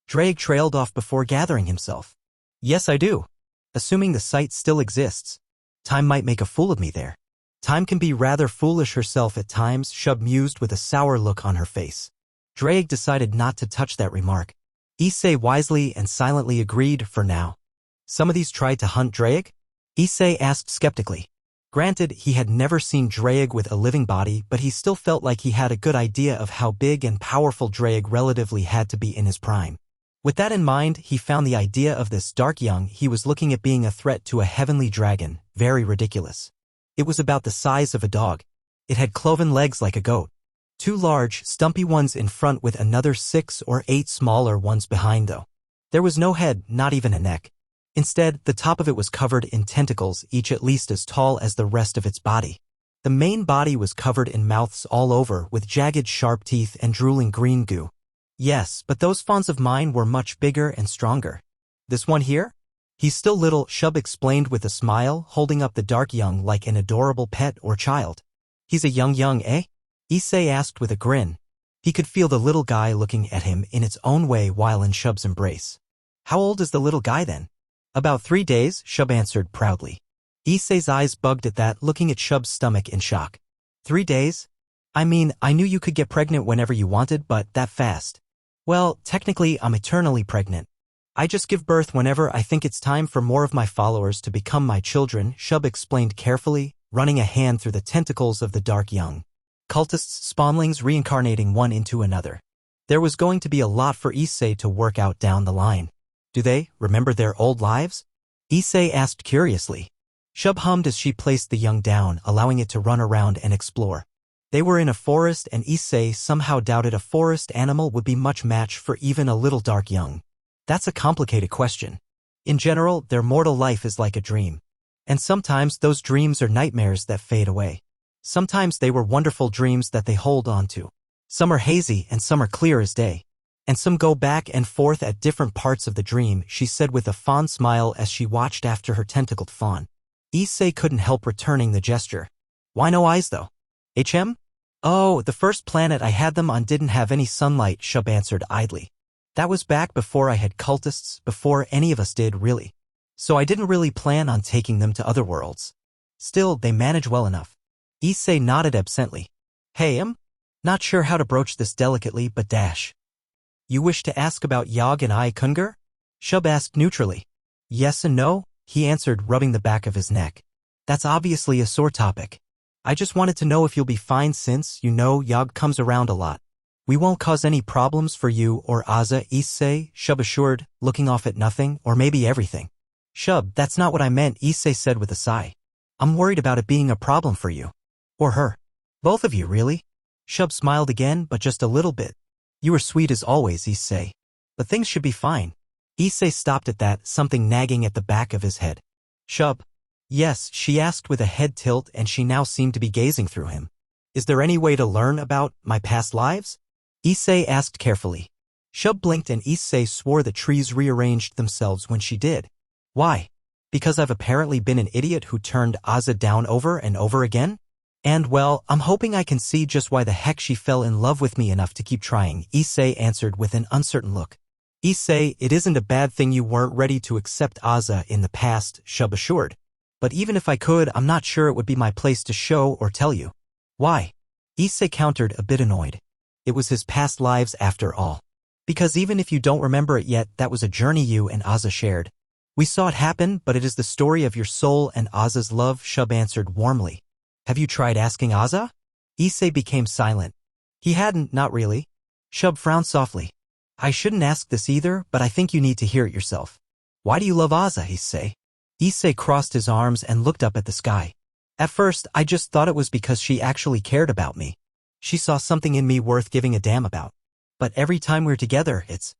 Drake trailed off before gathering himself. Yes, I do. Assuming the site still exists. Time might make a fool of me there. Time can be rather foolish herself at times, Shub mused with a sour look on her face. Drake decided not to touch that remark. Issei wisely and silently agreed for now. Some of these tried to hunt Drake? Issei asked skeptically. Granted, he had never seen Drake with a living body, but he still felt like he had a good idea of how big and powerful Drake relatively had to be in his prime. With that in mind, he found the idea of this dark young he was looking at being a threat to a heavenly dragon very ridiculous. It was about the size of a dog. It had cloven legs like a goat. 2 large, stumpy ones in front with another 6 or 8 smaller ones behind though. There was no head, not even a neck. Instead, the top of it was covered in tentacles, each at least as tall as the rest of its body. The main body was covered in mouths all over with jagged sharp teeth and drooling green goo. Yes, but those fawns of mine were much bigger and stronger. This one here? He's still little, Shub explained with a smile, holding up the dark young like an adorable pet or child. He's a young, eh? Issei asked with a grin. He could feel the little guy looking at him in its own way while in Shub's embrace. How old is the little guy then? About 3 days, Shub answered proudly. Issei's eyes bugged at that, looking at Shub's stomach in shock. 3 days? I mean, I knew you could get pregnant whenever you wanted, but that fast. Well, technically, I'm eternally pregnant. I just give birth whenever I think it's time for more of my followers to become my children, Shub explained carefully, running a hand through the tentacles of the dark young. Cultists, spawnlings reincarnating one into another. There was going to be a lot for Issei to work out down the line. Do they remember their old lives? Issei asked curiously. Shub hummed as she placed the young down, allowing it to run around and explore. They were in a forest and Issei somehow doubted a forest animal would be much match for even a little dark young. That's a complicated question. In general, their mortal life is like a dream. And sometimes those dreams are nightmares that fade away. Sometimes they were wonderful dreams that they hold on to. Some are hazy and some are clear as day. And some go back and forth at different parts of the dream, she said with a fond smile as she watched after her tentacled fawn. Issei couldn't help returning the gesture. Why no eyes though? Oh, the first planet I had them on didn't have any sunlight, Shub answered idly. That was back before I had cultists, before any of us did really. So I didn't really plan on taking them to other worlds. Still, they manage well enough. Issei nodded absently. Hey, not sure how to broach this delicately, but dash. You wish to ask about Yog and I Kungur? Shub asked neutrally. Yes and no, he answered, rubbing the back of his neck. That's obviously a sore topic. I just wanted to know if you'll be fine since, you know, Yog comes around a lot. We won't cause any problems for you or Aza, Issei, Shub assured, looking off at nothing, or maybe everything. Shub, that's not what I meant, Issei said with a sigh. I'm worried about it being a problem for you. Or her. Both of you, really? Shub smiled again, but just a little bit. You were sweet as always, Issei. But things should be fine. Issei stopped at that, something nagging at the back of his head. Shub. Yes, she asked with a head tilt and she now seemed to be gazing through him. Is there any way to learn about my past lives? Issei asked carefully. Shub blinked and Issei swore the trees rearranged themselves when she did. Why? Because I've apparently been an idiot who turned Aza down over and over again? And well, I'm hoping I can see just why the heck she fell in love with me enough to keep trying, Issei answered with an uncertain look. Issei, it isn't a bad thing you weren't ready to accept Aza in the past, Shub assured. But even if I could, I'm not sure it would be my place to show or tell you. Why? Issei countered, a bit annoyed. It was his past lives after all. Because even if you don't remember it yet, that was a journey you and Aza shared. We saw it happen, but it is the story of your soul and Aza's love, Shub answered warmly. Have you tried asking Aza? Issei became silent. He hadn't, not really. Shub frowned softly. I shouldn't ask this either, but I think you need to hear it yourself. Why do you love issei? Issei crossed his arms and looked up at the sky. At first, I just thought it was because she actually cared about me. She saw something in me worth giving a damn about. But every time we're together, it's...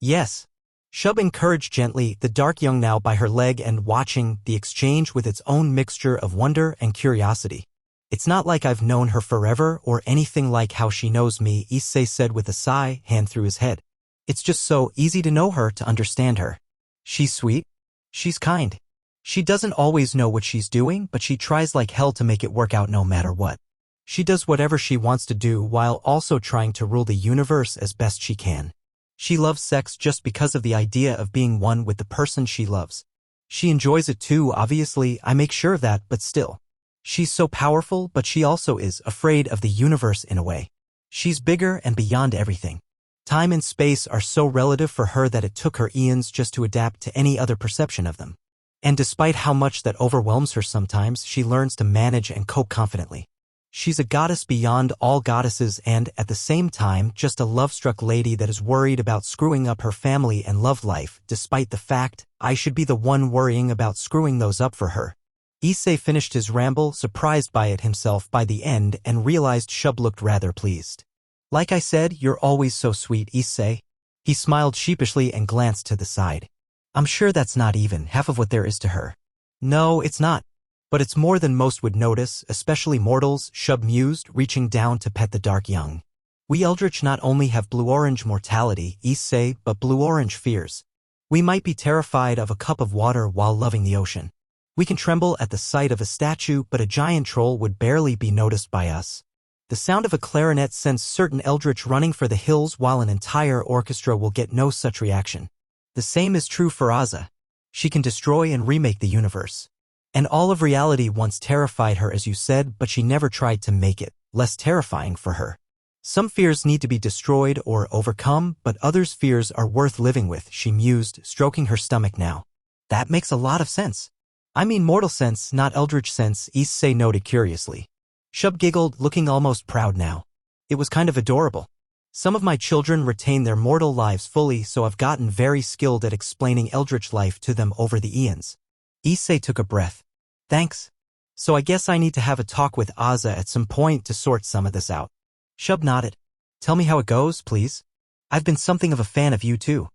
Yes. Shub encouraged gently, the dark young now by her leg and watching the exchange with its own mixture of wonder and curiosity. It's not like I've known her forever or anything like how she knows me, Issei said with a sigh, hand through his head. It's just so easy to know her, to understand her. She's sweet. She's kind. She doesn't always know what she's doing, but she tries like hell to make it work out no matter what. She does whatever she wants to do while also trying to rule the universe as best she can. She loves sex just because of the idea of being one with the person she loves. She enjoys it too, obviously, I make sure of that, but still. She's so powerful, but she also is afraid of the universe in a way. She's bigger and beyond everything. Time and space are so relative for her that it took her eons just to adapt to any other perception of them. And despite how much that overwhelms her sometimes, she learns to manage and cope confidently. She's a goddess beyond all goddesses and, at the same time, just a love-struck lady that is worried about screwing up her family and love life, despite the fact I should be the one worrying about screwing those up for her. Issei finished his ramble, surprised by it himself by the end, and realized Shub looked rather pleased. Like I said, you're always so sweet, Issei. He smiled sheepishly and glanced to the side. I'm sure that's not even half of what there is to her. No, it's not. But it's more than most would notice, especially mortals, Shub mused, reaching down to pet the dark young. We Eldritch not only have blue-orange mortality, Issei, but blue-orange fears. We might be terrified of a cup of water while loving the ocean. We can tremble at the sight of a statue, but a giant troll would barely be noticed by us. The sound of a clarinet sends certain Eldritch running for the hills while an entire orchestra will get no such reaction. The same is true for Azza. She can destroy and remake the universe. And all of reality once terrified her, as you said, but she never tried to make it less terrifying for her. Some fears need to be destroyed or overcome, but others' fears are worth living with, she mused, stroking her stomach now. That makes a lot of sense. I mean mortal sense, not Eldritch sense, Issei noted curiously. Shub giggled, looking almost proud now. It was kind of adorable. Some of my children retain their mortal lives fully, so I've gotten very skilled at explaining Eldritch life to them over the eons. Issei took a breath. Thanks. So I guess I need to have a talk with Azza at some point to sort some of this out. Shub nodded. Tell me how it goes, please. I've been something of a fan of you too.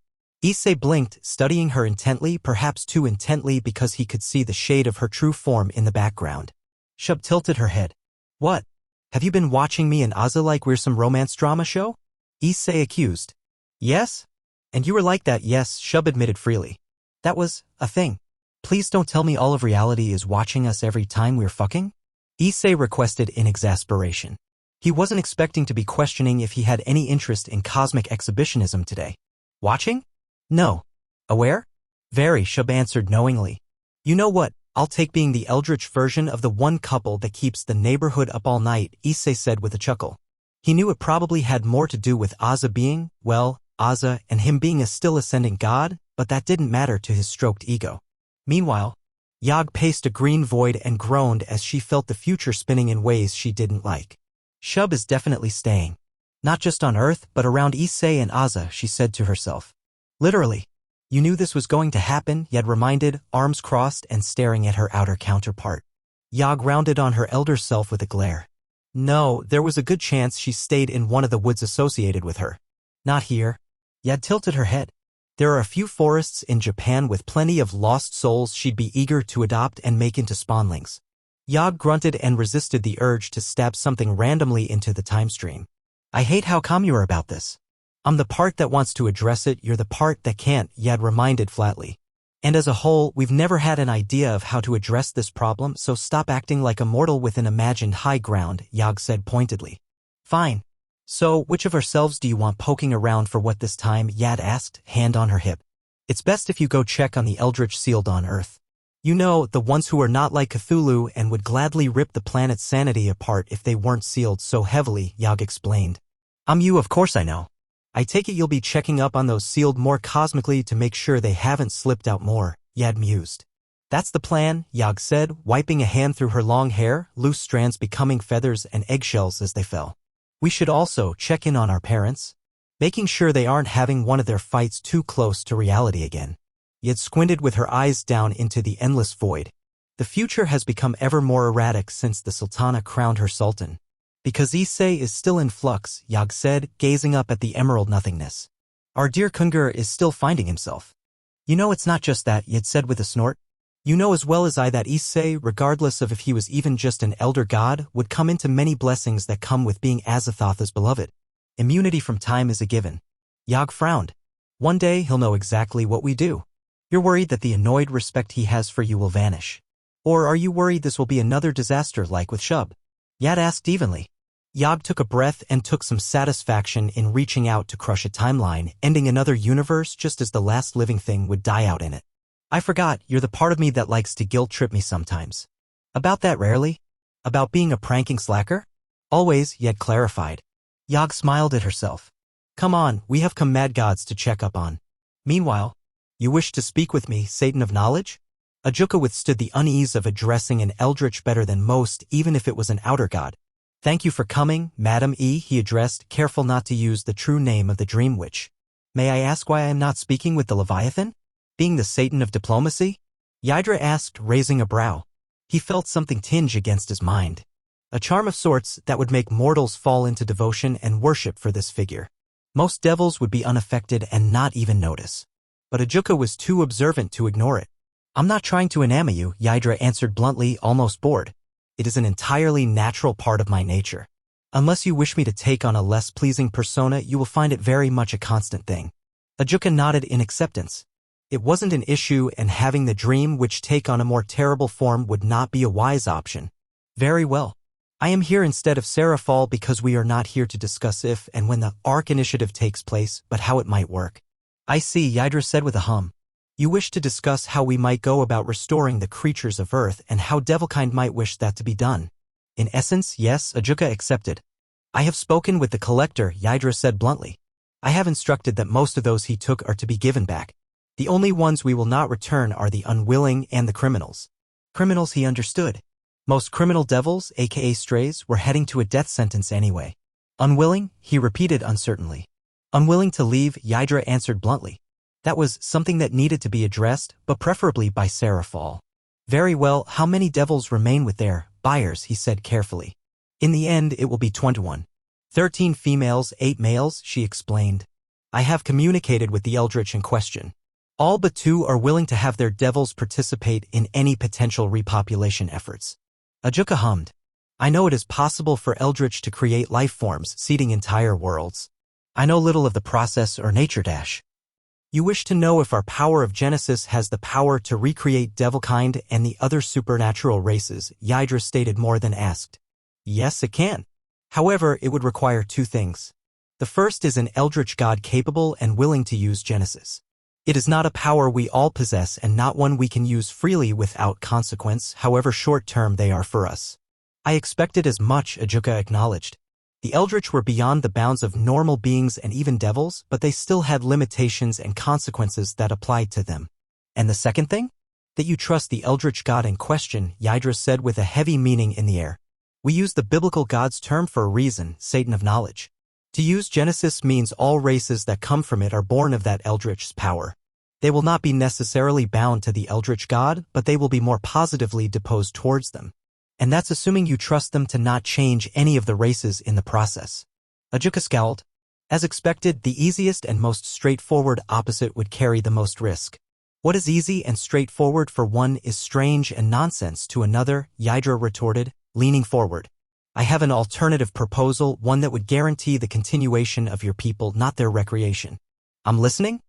Issei blinked, studying her intently, perhaps too intently because he could see the shade of her true form in the background. Shub tilted her head. What? Have you been watching me and Azza like we're some romance drama show? Issei accused. Yes? And you were like that, yes, Shub admitted freely. That was a thing. Please don't tell me all of reality is watching us every time we're fucking? Issei requested in exasperation. He wasn't expecting to be questioning if he had any interest in cosmic exhibitionism today. Watching? No. Aware? Very, Shub answered knowingly. You know what, I'll take being the Eldritch version of the one couple that keeps the neighborhood up all night, Issei said with a chuckle. He knew it probably had more to do with Azza being, well, Azza and him being a still ascending god, but that didn't matter to his stroked ego. Meanwhile, Yog paced a green void and groaned as she felt the future spinning in ways she didn't like. Shub is definitely staying. Not just on Earth, but around Issei and Azza, she said to herself. Literally. You knew this was going to happen, Yad reminded, arms crossed and staring at her outer counterpart. Yog rounded on her elder self with a glare. No, there was a good chance she stayed in one of the woods associated with her. Not here. Yad tilted her head. There are a few forests in Japan with plenty of lost souls she'd be eager to adopt and make into spawnlings. Yog grunted and resisted the urge to stab something randomly into the time stream. I hate how calm you are about this. I'm the part that wants to address it, you're the part that can't, Yad reminded flatly. And as a whole, we've never had an idea of how to address this problem, so stop acting like a mortal with an imagined high ground, Yog said pointedly. Fine. So, which of ourselves do you want poking around for what this time, Yad asked, hand on her hip. It's best if you go check on the Eldritch sealed on Earth. You know, the ones who are not like Cthulhu and would gladly rip the planet's sanity apart if they weren't sealed so heavily, Yog explained. You, of course I know. I take it you'll be checking up on those sealed more cosmically to make sure they haven't slipped out more, Yad mused. That's the plan, Yog said, wiping a hand through her long hair, loose strands becoming feathers and eggshells as they fell. We should also check in on our parents. making sure they aren't having one of their fights too close to reality again. Yet squinted with her eyes down into the endless void. The future has become ever more erratic since the Sultana crowned her sultan. Because issei is still in flux, Yag said, gazing up at the emerald nothingness. Our dear Kungur is still finding himself. You know it's not just that, Yad said with a snort. You know as well as I that issei, regardless of if he was even just an elder god, would come into many blessings that come with being Azathoth's beloved. Immunity from time is a given. Yag frowned. One day he'll know exactly what we do. You're worried that the annoyed respect he has for you will vanish. Or are you worried this will be another disaster like with Shub? Yad asked evenly. Yag took a breath and took some satisfaction in reaching out to crush a timeline, ending another universe just as the last living thing would die out in it. I forgot, you're the part of me that likes to guilt-trip me sometimes. About that rarely? About being a pranking slacker? Always, Yad clarified. Yag smiled at herself. Come on, we have come mad gods to check up on. Meanwhile, you wish to speak with me, Satan of knowledge? Ajuka withstood the unease of addressing an eldritch better than most, even if it was an outer god. Thank you for coming, Madam E, he addressed, careful not to use the true name of the dream witch. May I ask why I am not speaking with the Leviathan? Being the Satan of diplomacy? Yidra asked, raising a brow. He felt something tinge against his mind. A charm of sorts that would make mortals fall into devotion and worship for this figure. Most devils would be unaffected and not even notice. But Ajuka was too observant to ignore it. I'm not trying to enamor you, Yidra answered bluntly, almost bored. It is an entirely natural part of my nature. Unless you wish me to take on a less pleasing persona, you will find it very much a constant thing. Ajuka nodded in acceptance. It wasn't an issue, and having the dream witch take on a more terrible form would not be a wise option. Very well. I am here instead of Seraphal because we are not here to discuss if and when the Ark initiative takes place, but how it might work. I see, Yidra said with a hum. You wish to discuss how we might go about restoring the creatures of Earth and how Devilkind might wish that to be done. In essence, yes, Ajuka accepted. I have spoken with the Collector, Yidra said bluntly. I have instructed that most of those he took are to be given back. The only ones we will not return are the unwilling and the criminals. Criminals, he understood. Most criminal devils, aka strays, were heading to a death sentence anyway. Unwilling, he repeated uncertainly. Unwilling to leave, Yidra answered bluntly. That was something that needed to be addressed, but preferably by Seraphal. Very well, how many devils remain with their buyers, he said carefully. In the end, it will be 21. 13 females, 8 males, she explained. I have communicated with the Eldritch in question. All but 2 are willing to have their devils participate in any potential repopulation efforts. Ajuka hummed. I know it is possible for Eldritch to create life forms seeding entire worlds. I know little of the process or nature dash. You wish to know if our power of Genesis has the power to recreate Devilkind and the other supernatural races, Yidra stated more than asked. Yes, it can. However, it would require 2 things. The first is an Eldritch god capable and willing to use Genesis. It is not a power we all possess and not one we can use freely without consequence, however short-term they are for us. I expected as much, Ajuka acknowledged. The Eldritch were beyond the bounds of normal beings and even devils, but they still had limitations and consequences that applied to them. And the second thing? That you trust the Eldritch god in question, Yidra said with a heavy meaning in the air. We use the biblical god's term for a reason, Satan of knowledge. To use Genesis means all races that come from it are born of that Eldritch's power. They will not be necessarily bound to the Eldritch god, but they will be more positively disposed towards them. And that's assuming you trust them to not change any of the races in the process. Ajuka scowled. As expected, the easiest and most straightforward opposite would carry the most risk. What is easy and straightforward for one is strange and nonsense to another, Yidra retorted, leaning forward. I have an alternative proposal, one that would guarantee the continuation of your people, not their recreation. I'm listening?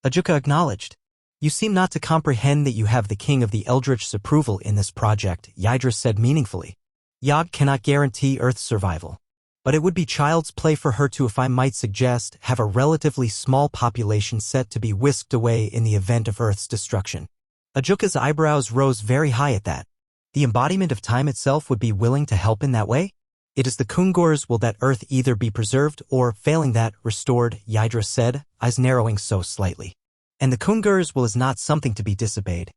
Ajuka acknowledged. You seem not to comprehend that you have the King of the Eldritch's approval in this project, Yidra said meaningfully. Yog cannot guarantee Earth's survival. But it would be child's play for her to, if I might suggest, have a relatively small population set to be whisked away in the event of Earth's destruction. Ajuka's eyebrows rose very high at that. The embodiment of time itself would be willing to help in that way? It is the Kungurs will that Earth either be preserved or, failing that, restored, Yidra said, eyes narrowing so slightly. And the Kungurs will is not something to be disobeyed.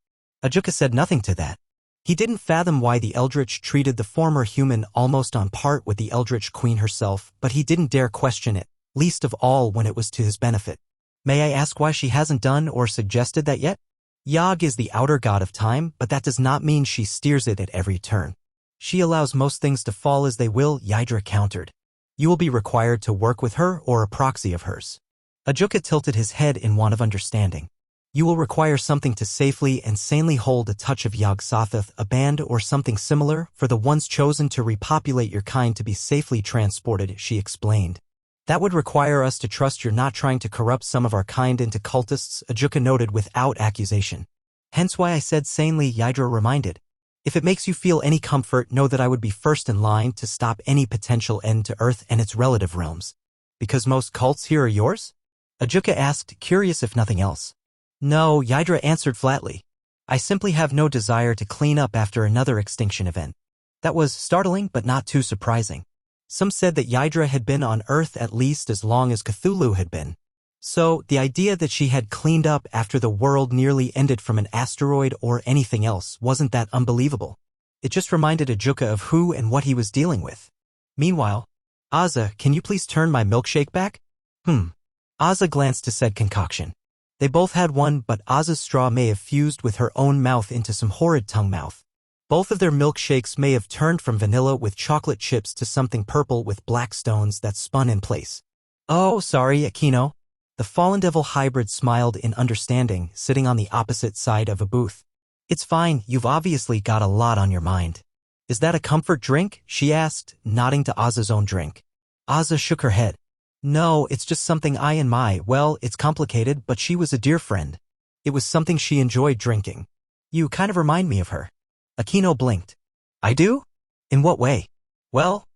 Ajuka said nothing to that. He didn't fathom why the Eldritch treated the former human almost on part with the Eldritch Queen herself, but he didn't dare question it. least of all when it was to his benefit. May I ask why she hasn't done or suggested that yet? Yog is the outer god of time, but that does not mean she steers it at every turn. She allows most things to fall as they will, Ydra countered. You will be required to work with her or a proxy of hers. Ajuka tilted his head in want of understanding. You will require something to safely and sanely hold a touch of Yog-Sothoth, a band or something similar, for the ones chosen to repopulate your kind to be safely transported, she explained. That would require us to trust you're not trying to corrupt some of our kind into cultists, Ajuka noted without accusation. Hence why I said sanely, Ydra reminded. If it makes you feel any comfort, know that I would be first in line to stop any potential end to Earth and its relative realms. Because most cults here are yours? Ajuka asked, curious if nothing else. No, Ydra answered flatly. I simply have no desire to clean up after another extinction event. That was startling but not too surprising. Some said that Ydra had been on Earth at least as long as Cthulhu had been. So, the idea that she had cleaned up after the world nearly ended from an asteroid or anything else wasn't that unbelievable. It just reminded Ajuka of who and what he was dealing with. Meanwhile, Azza, can you please turn my milkshake back? Azza glanced to said concoction. They both had one, but Azza's straw may have fused with her own mouth into some horrid tongue mouth. Both of their milkshakes may have turned from vanilla with chocolate chips to something purple with black stones that spun in place. Oh, sorry, Aquino. The Fallen Devil hybrid smiled in understanding, sitting on the opposite side of a booth. It's fine, you've obviously got a lot on your mind. Is that a comfort drink? She asked, nodding to Azza's own drink. Azza shook her head. No, it's just something well, it's complicated, but she was a dear friend. It was something she enjoyed drinking. You kind of remind me of her. Aquino blinked. I do? In what way? Well,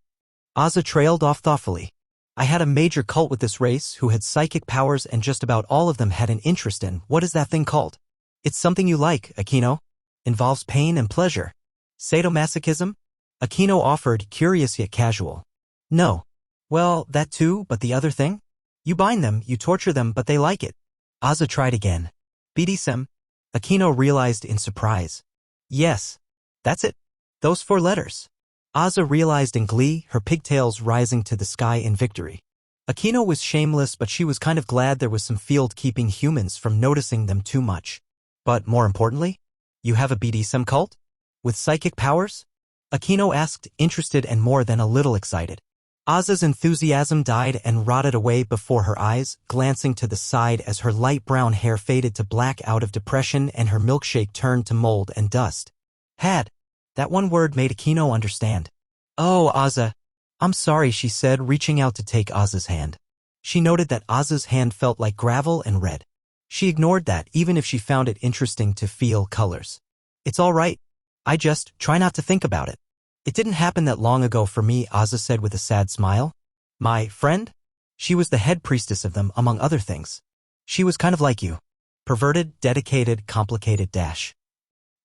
Azza trailed off thoughtfully. I had a major cult with this race who had psychic powers and just about all of them had an interest in, what is that thing called? It's something you like, Aquino. Involves pain and pleasure. Sadomasochism? Aquino offered, curious yet casual. No. Well, that too, but the other thing? You bind them, you torture them, but they like it. Azza tried again. BDSM? Aquino realized in surprise. Yes. That's it. Those 4 letters. Azza realized in glee, her pigtails rising to the sky in victory. Aquino was shameless, but she was kind of glad there was some field keeping humans from noticing them too much. But more importantly, you have a BDSM cult? With psychic powers? Aquino asked, interested and more than a little excited. Azza's enthusiasm died and rotted away before her eyes, glancing to the side as her light brown hair faded to black out of depression and her milkshake turned to mold and dust. Had. That one word made Aquino understand. Oh, Azza. I'm sorry, she said, reaching out to take Azza's hand. She noted that Azza's hand felt like gravel and red. She ignored that, even if she found it interesting to feel colors. It's all right. I just try not to think about it. It didn't happen that long ago for me, Azza said with a sad smile. My friend? She was the head priestess of them, among other things. She was kind of like you. Perverted, dedicated, complicated dash.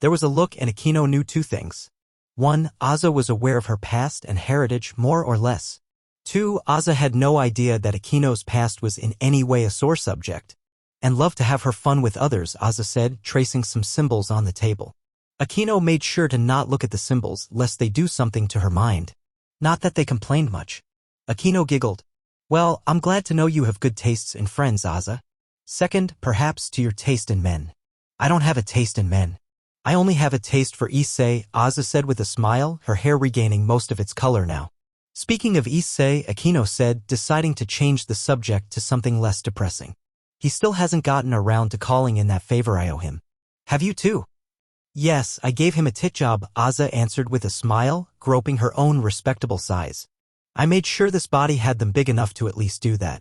There was a look and Aquino knew 2 things. 1, Azza was aware of her past and heritage more or less. 2, Azza had no idea that Aquino's past was in any way a sore subject. And loved to have her fun with others, Azza said, tracing some symbols on the table. Aquino made sure to not look at the symbols lest they do something to her mind. Not that they complained much. Aquino giggled. Well, I'm glad to know you have good tastes in friends, Azza. Second, perhaps to your taste in men. I don't have a taste in men. I only have a taste for issei, Azza said with a smile, her hair regaining most of its color now. Speaking of issei, Aquino said, deciding to change the subject to something less depressing. He still hasn't gotten around to calling in that favor I owe him. Have you too? Yes, I gave him a tit job, Azza answered with a smile, groping her own respectable size. I made sure this body had them big enough to at least do that.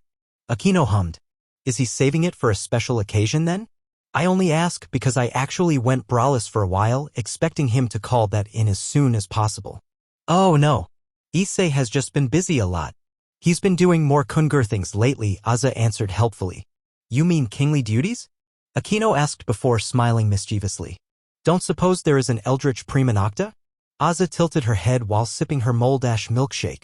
Aquino hummed. Is he saving it for a special occasion then? I only ask because I actually went braless for a while, expecting him to call that in as soon as possible. Oh no. Issei has just been busy a lot. He's been doing more Kungur things lately, Azza answered helpfully. You mean kingly duties? Aquino asked before smiling mischievously. Don't suppose there is an eldritch prima nocta? Azza tilted her head while sipping her moldash milkshake.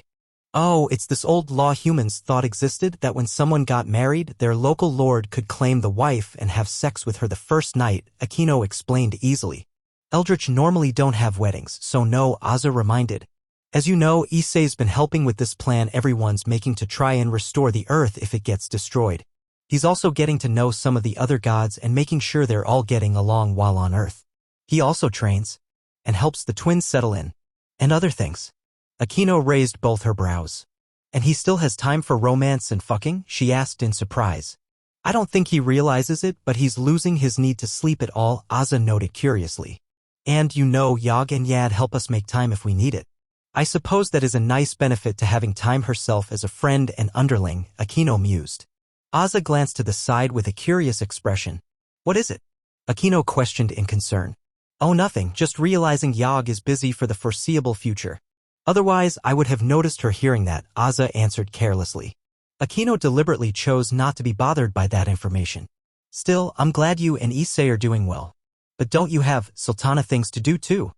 Oh, it's this old law humans thought existed that when someone got married, their local lord could claim the wife and have sex with her the first night, Aquino explained easily. Eldritch normally don't have weddings, so no, Azza reminded. As you know, Issei's been helping with this plan everyone's making to try and restore the Earth if it gets destroyed. He's also getting to know some of the other gods and making sure they're all getting along while on Earth. He also trains and helps the twins settle in, and other things. Akino raised both her brows. And he still has time for romance and fucking? She asked in surprise. I don't think he realizes it, but he's losing his need to sleep at all, Aza noted curiously. And you know, Yog and Yad help us make time if we need it. I suppose that is a nice benefit to having time herself as a friend and underling, Akino mused. Aza glanced to the side with a curious expression. What is it? Akino questioned in concern. Oh, nothing, just realizing Yog is busy for the foreseeable future. Otherwise, I would have noticed her hearing that, Aza answered carelessly. Akino deliberately chose not to be bothered by that information. Still, I'm glad you and Issei are doing well. But don't you have, Sultana, things to do too?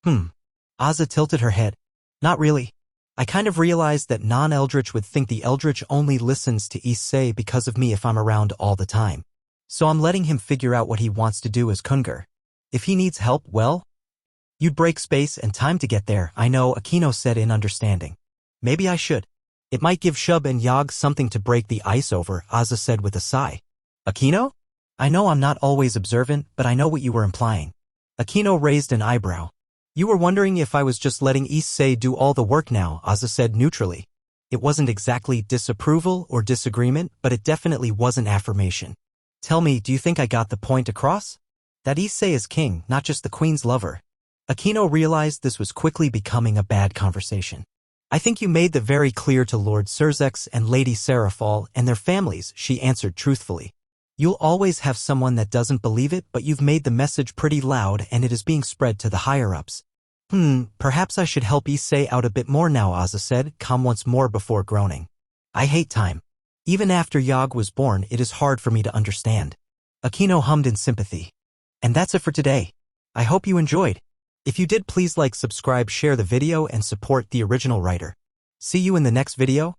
Aza tilted her head. Not really. I kind of realized that non-Eldritch would think the Eldritch only listens to Issei because of me if I'm around all the time. So I'm letting him figure out what he wants to do as Kungur. If he needs help, well, you'd break space and time to get there, I know, Akino said in understanding. Maybe I should. It might give Shub and Yog something to break the ice over, Aza said with a sigh. Akino? I know I'm not always observant, but I know what you were implying. Akino raised an eyebrow. You were wondering if I was just letting Issei do all the work now, Aza said neutrally. It wasn't exactly disapproval or disagreement, but it definitely wasn't affirmation. Tell me, do you think I got the point across? That Issei is king, not just the queen's lover. Akino realized this was quickly becoming a bad conversation. I think you made that very clear to Lord Surzex and Lady Serafal and their families, she answered truthfully. You'll always have someone that doesn't believe it, but you've made the message pretty loud and it is being spread to the higher-ups. Perhaps I should help Issei out a bit more now, Aza said, calm once more before groaning. I hate time. Even after Yog was born, it is hard for me to understand. Akino hummed in sympathy. And that's it for today. I hope you enjoyed. If you did, please like, subscribe, share the video, and support the original writer. See you in the next video.